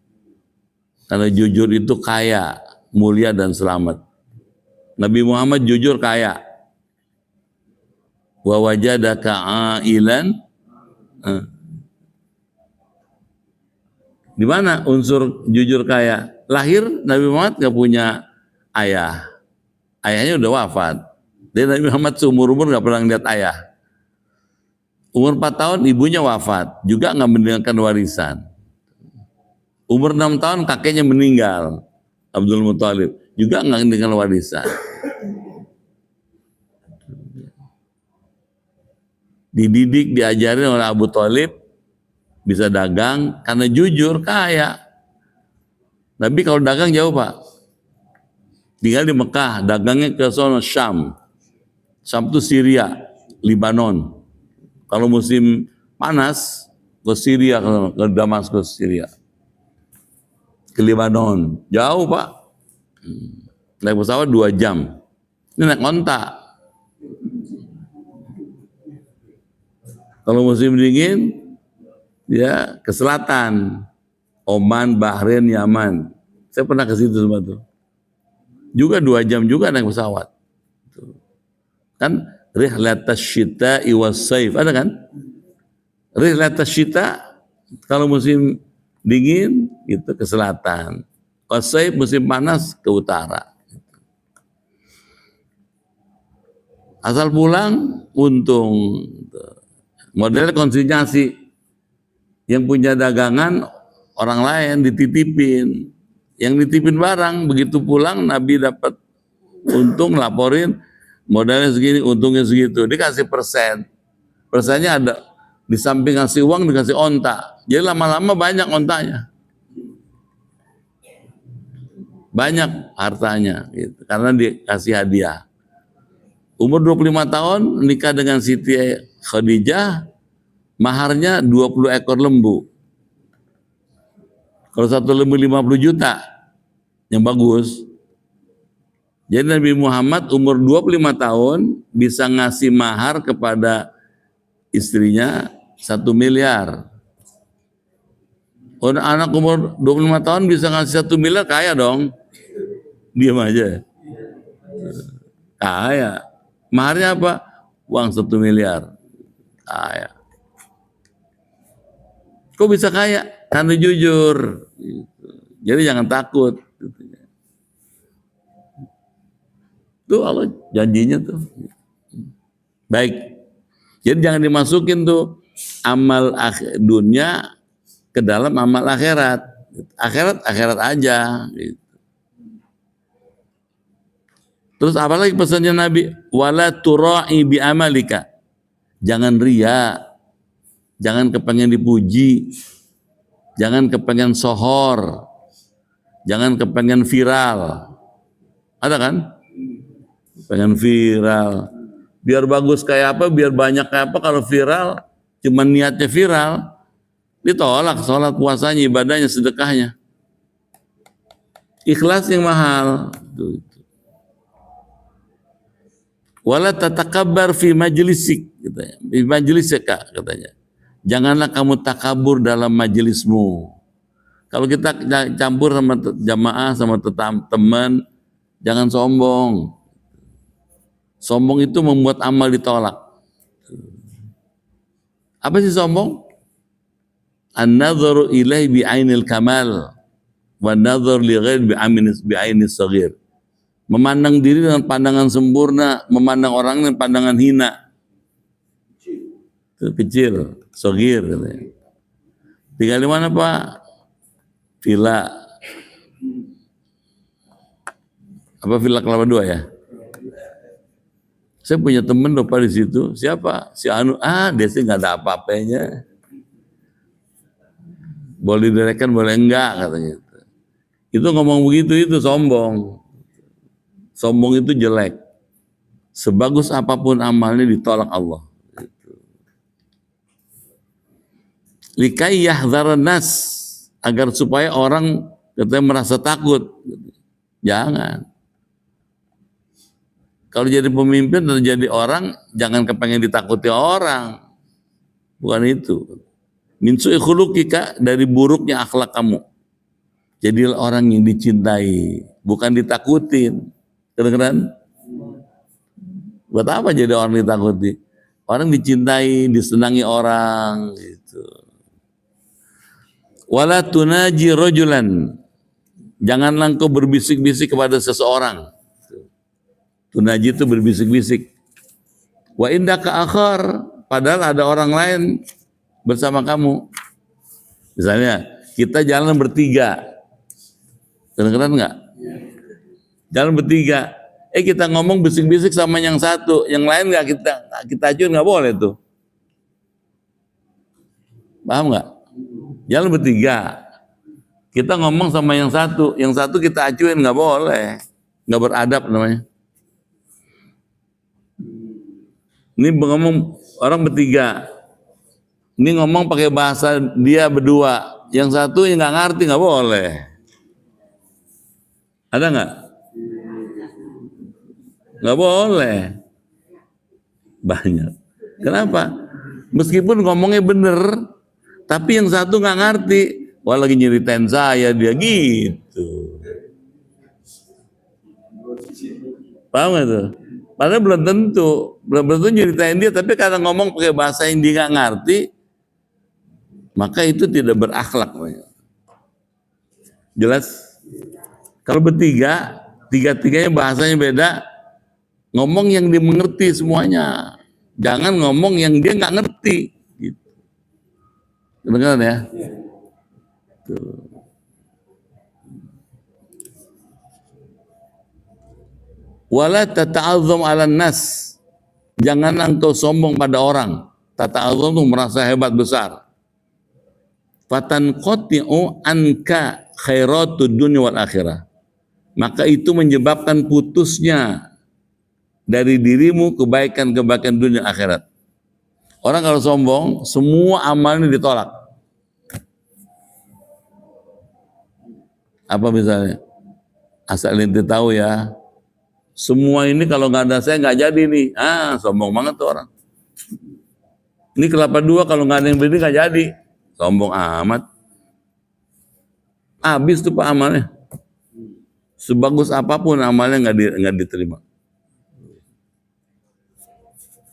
Speaker 1: karena jujur itu kaya, mulia dan selamat. Nabi Muhammad jujur kaya. Wa wajadaka ailan. Di mana unsur jujur kaya? Lahir Nabi Muhammad nggak punya ayah. Ayahnya udah wafat. Dan Nabi Muhammad seumur-umur nggak pernah lihat ayah. Umur 4 tahun ibunya wafat, juga nggak meninggalkan warisan. Umur 6 tahun kakeknya meninggal, Abdul Muthalib, juga nggak meninggalkan warisan. Dididik, diajarin oleh Abu Thalib, bisa dagang karena jujur kaya. Nabi kalau dagang jauh Pak, tinggal di Mekah, dagangnya ke sono Syam. Syam itu Syria, Lebanon. Kalau musim panas ke Syria, ke Damaskus, Syria. ke Lebanon. Jauh Pak. Naik pesawat 2 jam. Ini naik onta. Kalau musim dingin, ya ke selatan. Oman, Bahrain, Yaman. Saya pernah ke situ semua tuh. Juga 2 jam juga naik pesawat. Kan rihlatas syita'i was saif, ada kan? Rihlatas syita kalau musim dingin itu ke selatan. Was saif musim panas ke utara. Asal pulang untung. Modelnya konsinyasi. Yang punya dagangan orang lain dititipin. Yang dititipin barang, begitu pulang Nabi dapat untung, laporin modalnya segini, untungnya segitu. Dikasih persen. Persennya ada, di samping ngasih uang dikasih onta. Jadi lama-lama banyak ontanya. Banyak hartanya gitu, karena dikasih hadiah. Umur 25 tahun nikah dengan Siti Khadijah, maharnya 20 ekor lembu. Kalau satu lembu 50 juta, yang bagus. Jadi Nabi Muhammad umur 25 tahun bisa ngasih mahar kepada istrinya 1 miliar. Orang anak umur 25 tahun bisa ngasih 1 miliar, kaya dong. Diam aja. Kaya. Maharnya apa? Uang 1 miliar. Kaya. Kok bisa kaya? Karena jujur. Jadi jangan takut. Tuh Allah janjinya tuh. Baik. Jadi jangan dimasukin tuh amal dunia ke dalam amal akhirat. Akhirat aja. Gitu. Terus apalagi pesannya Nabi? Wala tura'i bi amalika. Jangan ria. Jangan kepengen dipuji. Jangan kepengen sohor. Jangan kepengen viral. Ada kan? Pengen viral. Biar bagus kayak apa, biar banyak kayak apa, kalau viral, cuman niatnya viral, ditolak sholat, puasanya, ibadahnya, sedekahnya. Ikhlas yang mahal. Wala tatakabbar fi majlisik, katanya. Fi majlisika, katanya. Janganlah kamu takabur dalam majelismu. Kalau kita campur sama jamaah, sama teman, jangan sombong. Sombong itu membuat amal ditolak. Apa sih sombong? An-nadharu ilaihi bi'ainil kamal wa an-nadharu li ghairi bi'ainis saghir. Memandang diri dengan pandangan sempurna, memandang orang dengan pandangan hina. Itu kecil, saghir katanya. Tinggal di mana Pak? Villa. Apa Villa Kelapa II ya? Saya punya temen lupa di situ. Siapa? Si Anu. Dia sih nggak ada apa-apanya. Boleh direkan, boleh enggak katanya. Itu ngomong begitu itu sombong. Sombong itu jelek. Sebagus apapun amalnya ditolak Allah. Likai yahdharan nas, agar supaya orang katanya merasa takut. Jangan. Kalau jadi pemimpin atau jadi orang, jangan kepengen ditakuti orang. Bukan itu. Min su'i khuluqika, dari buruknya akhlak kamu. Jadilah orang yang dicintai, bukan ditakutin. Kedengeran? Buat apa jadi orang ditakuti? Orang dicintai, disenangi orang. Gitu. Wala tunaji rajulan. Janganlah engkau berbisik-bisik kepada seseorang. Tunaji itu berbisik-bisik. Wa indaka akhar, padahal ada orang lain bersama kamu. Misalnya kita jalan bertiga, kedengeran nggak? Jalan bertiga, kita ngomong bisik-bisik sama yang satu, yang lain nggak kita acuin, nggak boleh tuh. Paham nggak? Jalan bertiga, kita ngomong sama yang satu kita acuin, nggak boleh, nggak beradab namanya. Ini ngomong orang bertiga, ini ngomong pakai bahasa dia berdua, yang satu yang nggak ngerti nggak boleh. Ada nggak? Nggak boleh. Banyak. Kenapa? Meskipun ngomongnya bener, tapi yang satu nggak ngerti. Wah, lagi nyeritain saya dia gitu. Paham nggak tuh? Padahal belum tentu nyeritain dia, tapi karena ngomong pakai bahasa yang dia nggak ngerti, maka itu tidak berakhlak. Jelas? Kalau bertiga, tiga-tiganya bahasanya beda, ngomong yang dia mengerti semuanya. Jangan ngomong yang dia nggak ngerti. Gitu. Benar ya? Tuh. Wala tata'azzam 'alan nas. Jangan engkau sombong pada orang. Tata'azzam itu merasa hebat besar. Fatanqati'u anka khairatud dunya wal akhirah. Maka itu menyebabkan putusnya dari dirimu kebaikan-kebaikan dunia akhirat. Orang kalau sombong, semua amalnya ditolak. Apa misalnya? Asal ente tahu ya, semua ini kalau nggak ada saya nggak jadi nih. Sombong banget tuh orang. Ini kelapa dua kalau nggak ada yang beli nggak jadi. Sombong amat. Habis tuh pak amalnya. Sebagus apapun amalnya nggak diterima.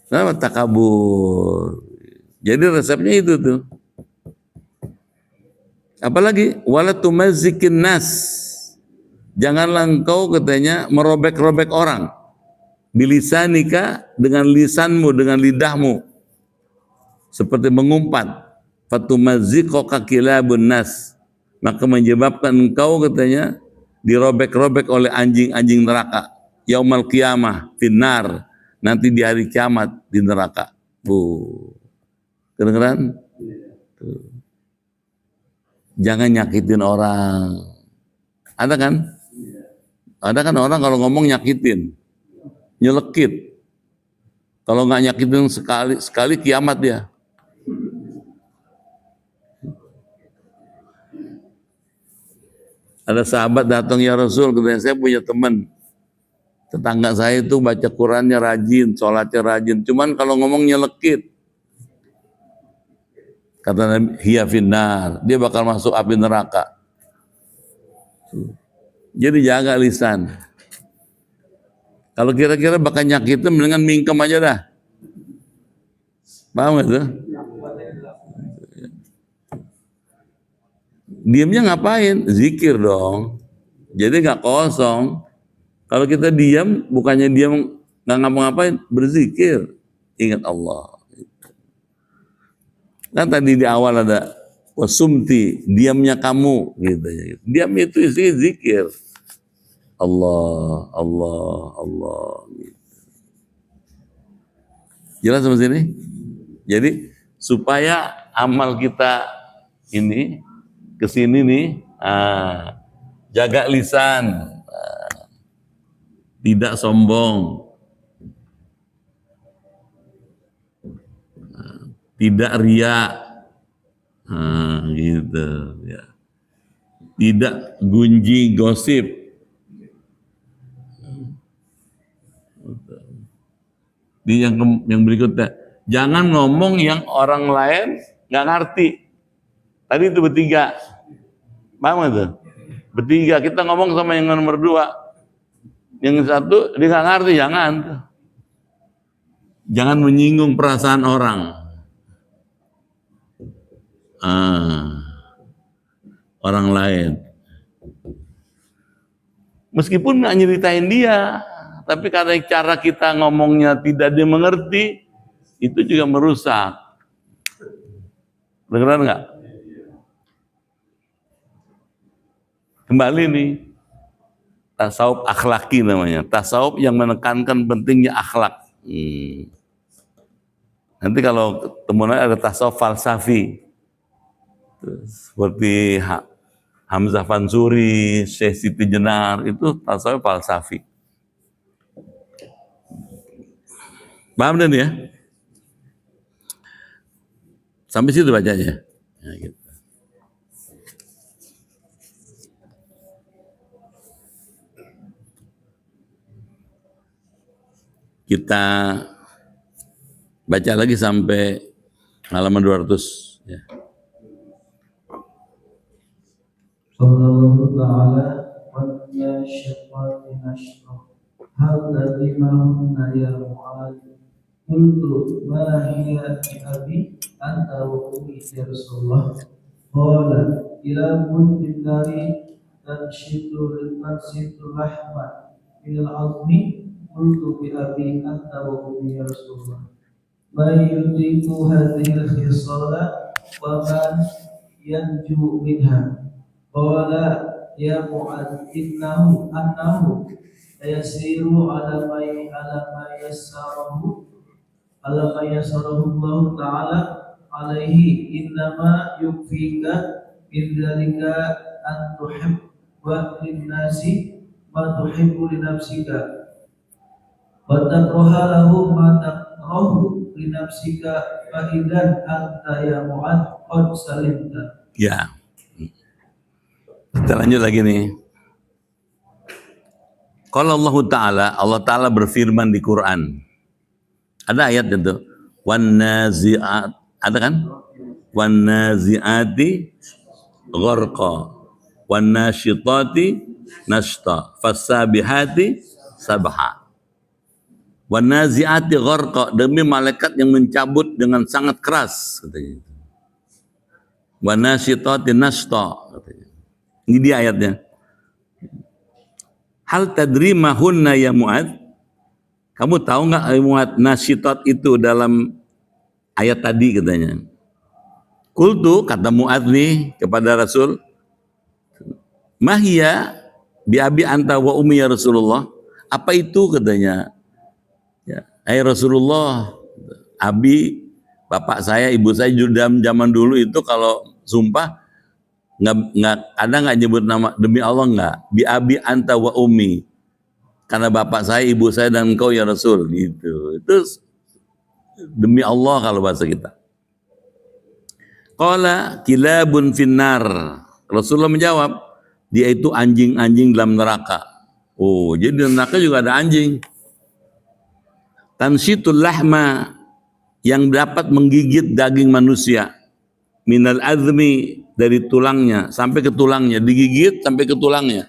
Speaker 1: Kenapa? Takabur. Jadi resepnya itu tuh. Apalagi wala tumazikin nas. Janganlah engkau katanya merobek-robek orang. Bilisanika dengan lisanmu, dengan lidahmu. Seperti mengumpat. Fatumazziqaka kilabun nas. Maka menyebabkan engkau katanya dirobek-robek oleh anjing-anjing neraka. Yaumal qiyamah finnar. Nanti di hari kiamat di neraka. Kedengeran? Jangan nyakitin orang. Ada kan? Ada kan orang kalau ngomong nyakitin, nyelekit. Kalau nggak nyakitin sekali kiamat dia. Ada sahabat datang, ya Rasul, katanya saya punya teman. Tetangga saya itu baca Qurannya rajin, sholatnya rajin. Cuman kalau ngomong nyelekit. Kata Nabi, hiya finnar, dia bakal masuk api neraka. Jadi jaga lisan. Kalau kira-kira bakal nyakitin, mendingan mingkem aja dah. Paham gak tuh? Diamnya ngapain? Zikir dong. Jadi nggak kosong. Kalau kita diam, bukannya diam nggak ngapa-ngapain, berzikir, ingat Allah. Kan tadi di awal ada wasumti, diamnya kamu, gitu. Diam itu isinya zikir. Allah, Allah, Allah. Gitu. Jelas sampai sini? Jadi supaya amal kita ini kesini nih, jaga lisan, tidak sombong, tidak riak, gitu ya. Tidak gunjing gosip. Di yang berikutnya, jangan ngomong yang orang lain nggak ngerti. Tadi itu bertiga, paham nggak tuh? Bertiga kita ngomong sama yang nomor dua, yang satu dia nggak ngerti, jangan. Jangan menyinggung perasaan orang. Orang lain. Meskipun nggak nyeritain dia, tapi karena cara kita ngomongnya tidak dia mengerti, itu juga merusak. Dengeran nggak? Kembali nih, tasawuf akhlaki namanya. Tasawuf yang menekankan pentingnya akhlak. Nanti kalau ketemu ada tasawuf falsafi, seperti Hamzah Fansuri, Syekh Siti Jenar, itu tasawuf falsafi. Paham dan ya? Sampai situ bacanya. Ya, gitu. Kita baca lagi sampai halaman 200 ya.
Speaker 2: Sallallahu ta'ala wa syaitan nashra hal tadrimahunna ya Mu'ad qultu ma hiya abi anta wa ummi ya Rasulullah qala ilahun bindari tansitu rahmat minal azmi qultu bi abi anta wa ummi ya Rasulullah ma yudiku hadhihi al-khisala wa man yanju minha qala ya Mu'ad annahu yasiru ala ma yassarahu Allah ta'ala alaihi innama yukfika min dzalika an tuhibba lin-nasi ma tuhibbu li nafsika wa takraha lahu ma takrahu li nafsika fa idzan anta ya Mu'ad qad salimta.
Speaker 1: Ya. Kita lanjut lagi nih. Kalau Allah Ta'ala berfirman di Quran. Ada ayat itu. Wan nazi'at, ada kan? Wan nazi'ati gharqa, wan nasyitati nashta, fassabihati sabha. Wan nazi'ati gharqa, demi malaikat yang mencabut dengan sangat keras, katanya. Wan nasyitati nashta, katanya. Ini dia ayatnya. Hal tadri mahunna ya Mu'ad? Kamu tahu nggak Mu'ad nasyitat itu dalam ayat tadi katanya. Kultu, kata Mu'ad nih kepada Rasul, mahia bi abi anta wa ummi ya Rasulullah. Apa itu katanya? Ya, hai Rasulullah, abi, bapak saya, ibu saya dalam zaman dulu itu kalau sumpah nggak nyebut nama demi Allah nggak, bi abi anta wa ummi, karena bapak saya, ibu saya dan engkau ya Rasul, gitu. Itu demi Allah kalau bahasa kita. Qala kilabun finnar, Rasulullah menjawab, dia itu anjing-anjing dalam neraka. Oh, jadi di neraka juga ada anjing. Tansitul lahma, yang dapat menggigit daging manusia, minal azmi, dari tulangnya sampai ke tulangnya, digigit sampai ke tulangnya.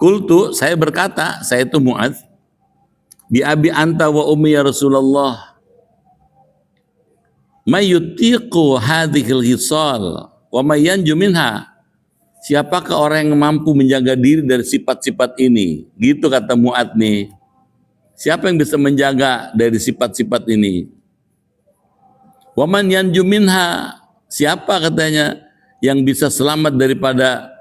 Speaker 1: Kultu, saya berkata, saya itu Mu'adz, bi abi anta wa ummi ya Rasulullah, may yutiqu hadhil hisal wa may yanju minha. Siapakah orang yang mampu menjaga diri dari sifat-sifat ini? Gitu kata Mu'adz nih. Siapa yang bisa menjaga dari sifat-sifat ini? Wa man yanju minha. Siapa katanya yang bisa selamat daripada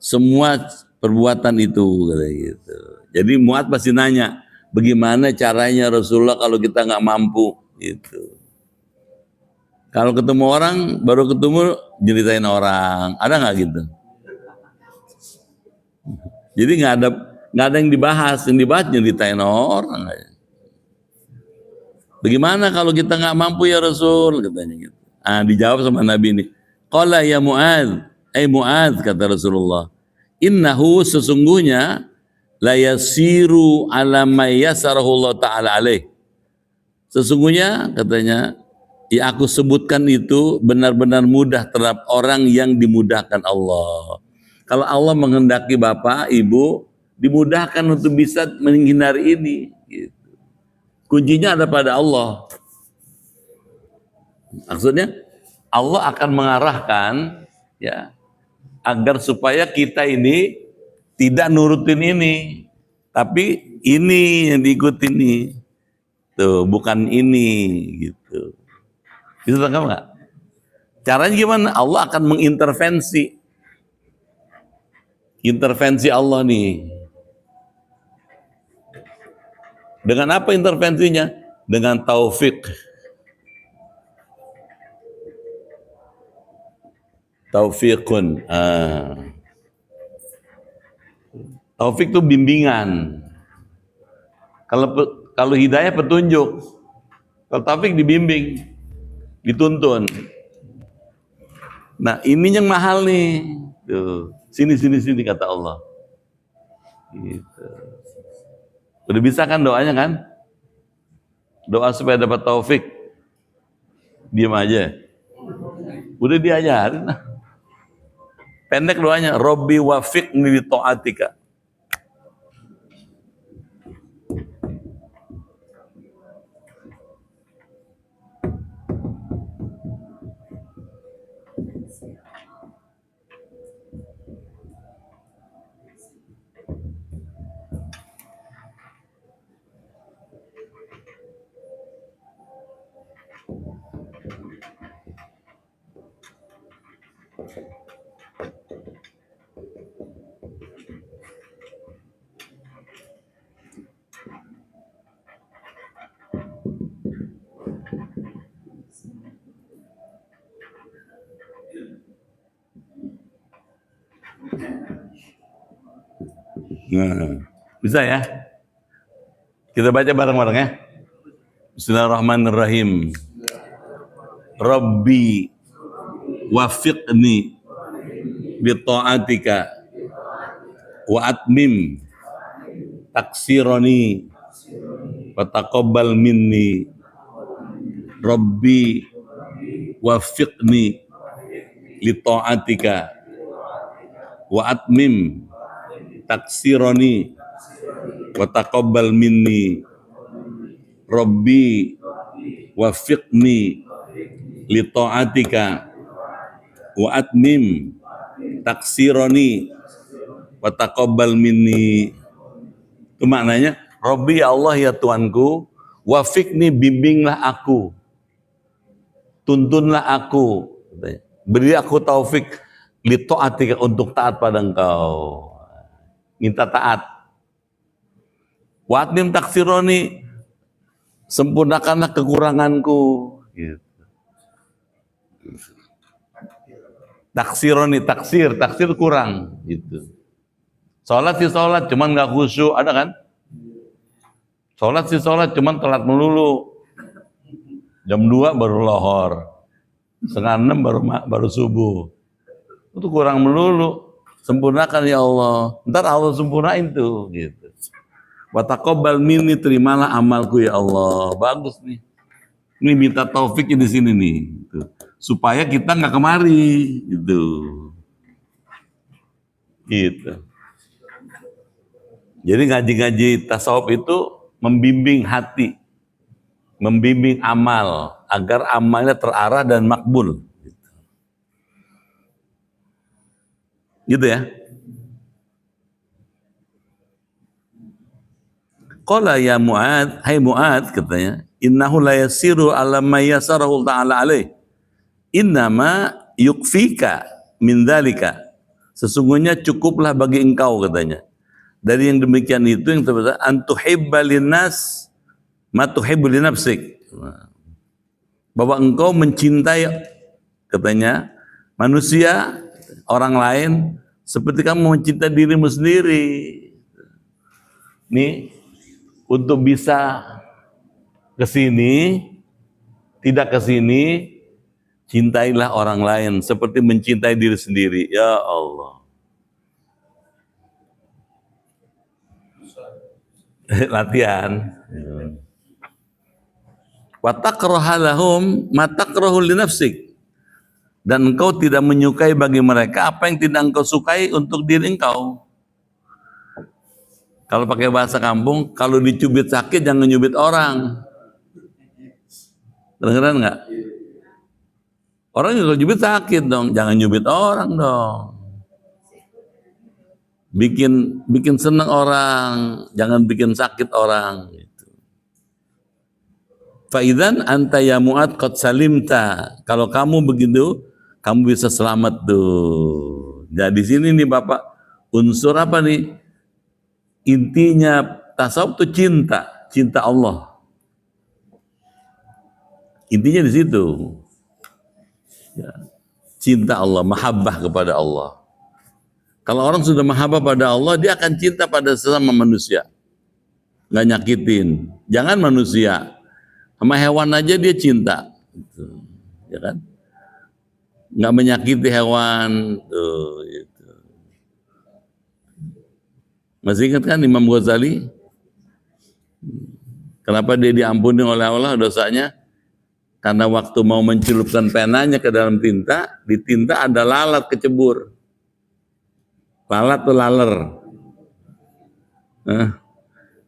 Speaker 1: semua perbuatan itu, katanya gitu. Jadi Mu'adz pasti nanya, bagaimana caranya Rasulullah kalau kita nggak mampu gitu. Kalau ketemu orang, baru ketemu nyeritain orang, ada nggak gitu? Jadi nggak ada yang dibahas nyeritain orang. Bagaimana kalau kita nggak mampu ya Rasul, katanya gitu. Dijawab sama Nabi ini. Qala ya Mu'adz, Mu'adz, kata Rasulullah, innahu, sesungguhnya, la yasiru ala ma yasarahu Allah Ta'ala alaih. Sesungguhnya, katanya, ya aku sebutkan itu benar-benar mudah terhadap orang yang dimudahkan Allah. Kalau Allah menghendaki bapak, ibu, dimudahkan untuk bisa menghindari ini. Gitu. Kuncinya ada pada Allah. Maksudnya Allah akan mengarahkan, ya, agar supaya kita ini tidak nurutin ini, tapi ini yang diikutin nih, tuh bukan ini, gitu. Bisa tangkap nggak? Caranya gimana? Allah akan mengintervensi, intervensi Allah nih. Dengan apa intervensinya? Dengan taufik. Taufiqun. Taufik itu bimbingan. Kalau hidayah petunjuk. Kalau taufik dibimbing, dituntun. Nah, ini yang mahal nih. Tuh, sini kata Allah. Gitu. Udah bisa kan doanya kan? Doa supaya dapat taufik. Diam aja. Udah diajarin. Pendek doanya, Robbi wafiqni li ta'atika. Nah, bisa ya? Kita baca bareng-bareng ya. Bismillahirrahmanirrahim. Rabbi wafiqni bi ta'atika wa atmim taksirani wa taqabbal minni. Rabbi wafiqni li ta'atika wa atmim taksirani wa taqabbal minni. Rabbi wafiqni li ta'atika wa atmim taksirani wa taqabbal minni. Itu maknanya, Rabbi ya Allah ya Tuanku, wafiqni bimbinglah aku, tuntunlah aku, beri aku taufik li ta'atika untuk taat pada Engkau. Minta taat. Wa atmim taksirani, sempurnakanlah kekuranganku. Gitu. Taksironi, taksir kurang. Gitu. Sholat sih sholat, cuman nggak khusyuk, ada kan? Sholat sih sholat, cuman telat melulu. Jam 2 baru lohor, setengah 6 baru subuh. Itu kurang melulu. Sempurnakan ya Allah. Ntar Allah sempurnain tuh. Gitu. Wa taqabbal minni, terimalah amalku ya Allah. Bagus nih. Ini minta taufiknya di sini nih, gitu. Supaya kita nggak kemari, gitu. Gitu. Jadi ngaji-ngaji tasawuf itu membimbing hati, membimbing amal agar amalnya terarah dan makbul. Gitu ya. Qala ya Mu'ad, hai Mu'ad, katanya, innahu la yasiru ala ma yasarahu ta'ala alaih. Innama yukfika min dzalika. Sesungguhnya cukuplah bagi engkau, katanya. Dari yang demikian itu yang terbesar, antuhibba linnas ma tuhibbu li nafsik. Bahwa engkau mencintai, katanya, manusia, orang lain seperti kamu mencintai dirimu sendiri. Nih, untuk bisa ke sini, tidak ke sini, cintailah orang lain seperti mencintai diri sendiri. Ya Allah. Latihan. Wa takraha lahum ma takrahu li nafsik. Dan engkau tidak menyukai bagi mereka apa yang tidak engkau sukai untuk diri engkau. Kalau pakai bahasa kampung, kalau dicubit sakit jangan nyubit orang. Dengeran nggak? Orang juga nyubit sakit dong, jangan nyubit orang dong. Bikin senang orang, jangan bikin sakit orang. Faidan anta ya Mu'ad qad salimta. Kalau kamu begitu, kamu bisa selamat tuh. Jadi di sini nih Bapak, unsur apa nih? Intinya tasawuf itu cinta Allah. Intinya di situ. Ya. Cinta Allah, mahabbah kepada Allah. Kalau orang sudah mahabbah pada Allah, dia akan cinta pada sesama manusia. Nggak nyakitin. Jangan manusia. Sama hewan aja dia cinta. Gitu. Ya kan? Nggak menyakiti hewan. Tuh, gitu. Masih ingat kan Imam Ghazali? Kenapa dia diampuni oleh Allah dosanya? Karena waktu mau mencelupkan penanya ke dalam tinta, di tinta ada lalat kecebur. Lalat tuh laler. Nah,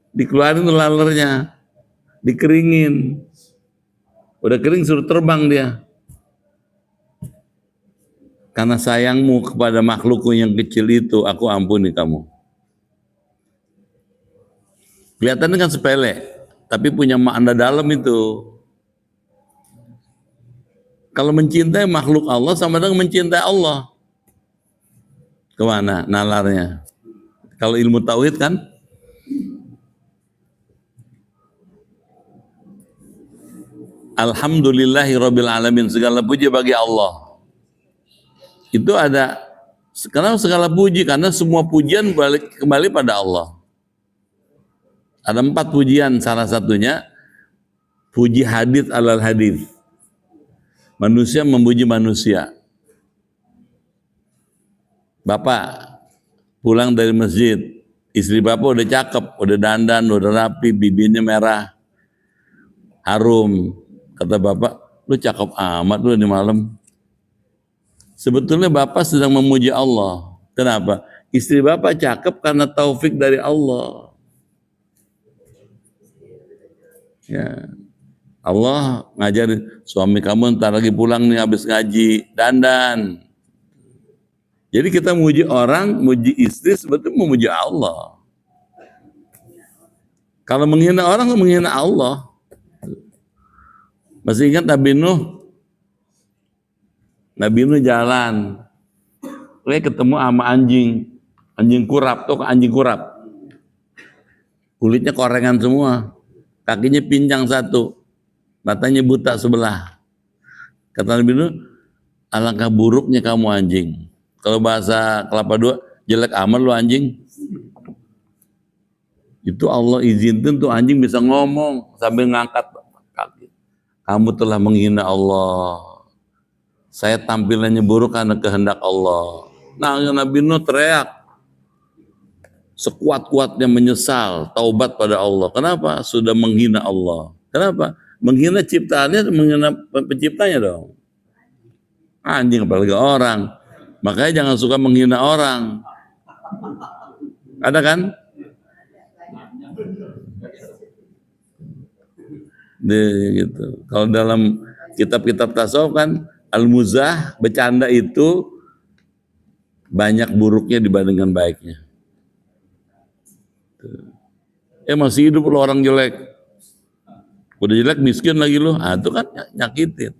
Speaker 1: dikeluarin tuh lalernya, dikeringin. Udah kering suruh terbang dia. Karena sayangmu kepada makhlukku yang kecil itu, aku ampuni kamu. Kelihatannya kan sepele, tapi punya makna dalam itu. Kalau mencintai makhluk Allah sama dengan mencintai Allah. Kemana nalarnya? Kalau ilmu tauhid kan, Alhamdulillahi Rabbil Alamin, segala puji bagi Allah. Itu ada, karena segala puji, karena semua pujian balik kembali pada Allah. Ada 4 pujian, salah satunya puji hadits alal hadits. Manusia memuji manusia. Bapak pulang dari masjid, istri bapak udah cakep, udah dandan, udah rapi, bibirnya merah, harum. Kata bapak, lu cakep amat lu di malam. Sebetulnya bapak sedang memuji Allah. Kenapa? Istri bapak cakep karena taufik dari Allah. Ya. Allah ngajarin, suami kamu ntar lagi pulang nih habis ngaji, dandan. Jadi kita memuji orang, memuji istri, sebetulnya memuji Allah. Kalau menghina orang, menghina Allah. Masih ingat Nabi Nuh? Nabi Nuh jalan, dia ketemu sama anjing kurap, tuh anjing kurap. Kulitnya korengan semua, kakinya pincang satu, matanya buta sebelah. Kata Nabi Nuh, alangkah buruknya kamu anjing. Kalau bahasa Kelapa II, jelek amat lu anjing. Itu Allah izinkan tuh anjing bisa ngomong sambil ngangkat kaki. Kamu telah menghina Allah. Saya tampilannya buruk karena kehendak Allah. Nah, Nabi Nuh teriak, sekuat-kuatnya menyesal, taubat pada Allah. Kenapa? Sudah menghina Allah. Kenapa? Menghina ciptaannya, menghina penciptanya dong. Anjing apalagi orang. Makanya jangan suka menghina orang. Ada kan? Gitu. Kalau dalam kitab-kitab tasawuf kan al-muzah, bercanda itu banyak buruknya dibandingkan baiknya. Masih hidup lo orang jelek. Udah jelek miskin lagi lo. Itu kan nyakitin.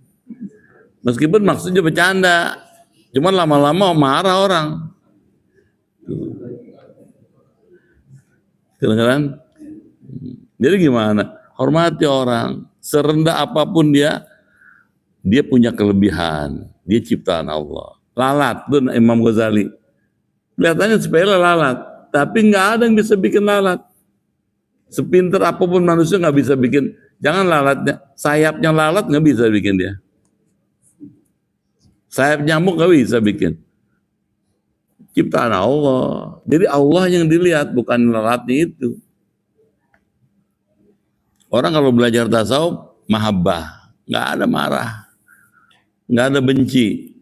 Speaker 1: Meskipun maksudnya bercanda. Cuman lama-lama marah orang. Kadang-kadang. Jadi gimana? Hormati orang. Serendah apapun dia punya kelebihan. Dia ciptaan Allah. Lalat, itu Imam Ghazali. Kelihatannya sepele lalat. Tapi nggak ada yang bisa bikin lalat. Sepinter apapun manusia nggak bisa bikin. Jangan lalatnya. Sayapnya lalat nggak bisa bikin dia. Sayap nyamuk nggak bisa bikin. Ciptaan Allah. Jadi Allah yang dilihat, bukan lalatnya itu. Orang kalau belajar tasawuf, mahabbah. Nggak ada marah. Nggak ada benci.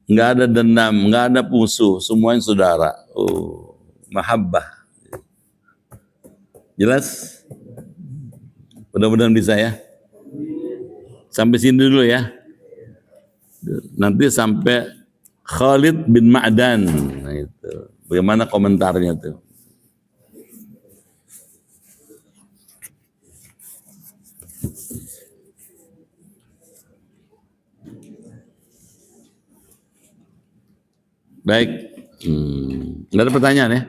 Speaker 1: Nggak ada dendam. Nggak ada musuh. Semuanya saudara. Mahabbah. Jelas? Mudah-mudahan bisa ya. Sampai sini dulu ya. Nanti sampai Khalid bin Ma'dan. Nah, itu. Bagaimana komentarnya tuh? Baik. Nggak ada pertanyaan ya?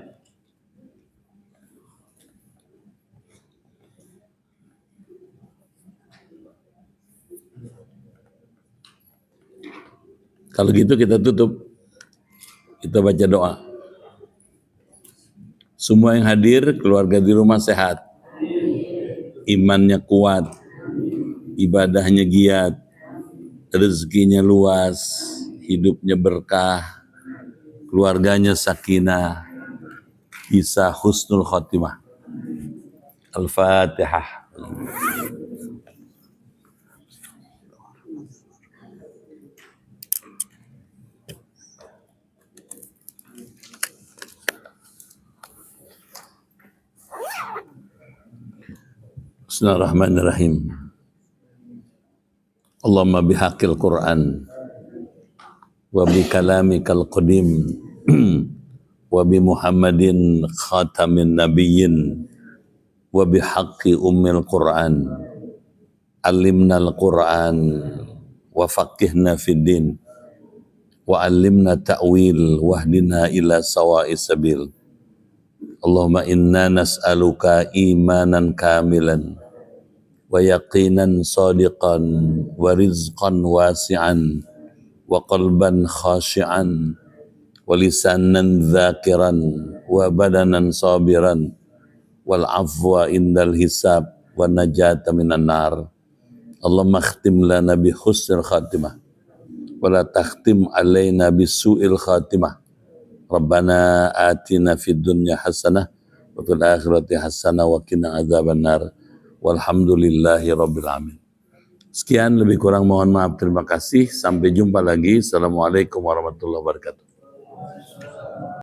Speaker 1: Kalau gitu kita tutup, kita baca doa. Semua yang hadir, keluarga di rumah sehat, imannya kuat, ibadahnya giat, rezekinya luas, hidupnya berkah, keluarganya sakinah, bisa husnul khotimah. Al-Fatihah. Bismillahirrahmanirrahim. Allahumma bihaqqil Qur'an wa bi kalamikal qadim wa bi Muhammadin khatamin nabiyyin wa bi haqqi ummil Qur'an alimnal Qur'an wa faqihna fid din wa alimna ta'wil wahdina ila sawa'is sabil. Allahumma inna nas'aluka imanan kamilan wa yaqinan sadiqan wa rizqan wasi'an wa qalban khashi'an wa lisanan dzakiran wa badanan sabiran wal afwa indal hisab wa najata minan nar. Allahumma khtim lana bi husnil khatimah wa la takhtim alaina bi su'il khatimah. Rabbana atina fid dunya hasanah wa fil akhirati hasanah wa qina adzabannar. Walhamdulillahi rabbil alamin. Sekian, lebih kurang mohon maaf. Terima kasih. Sampai jumpa lagi. Assalamualaikum warahmatullahi wabarakatuh.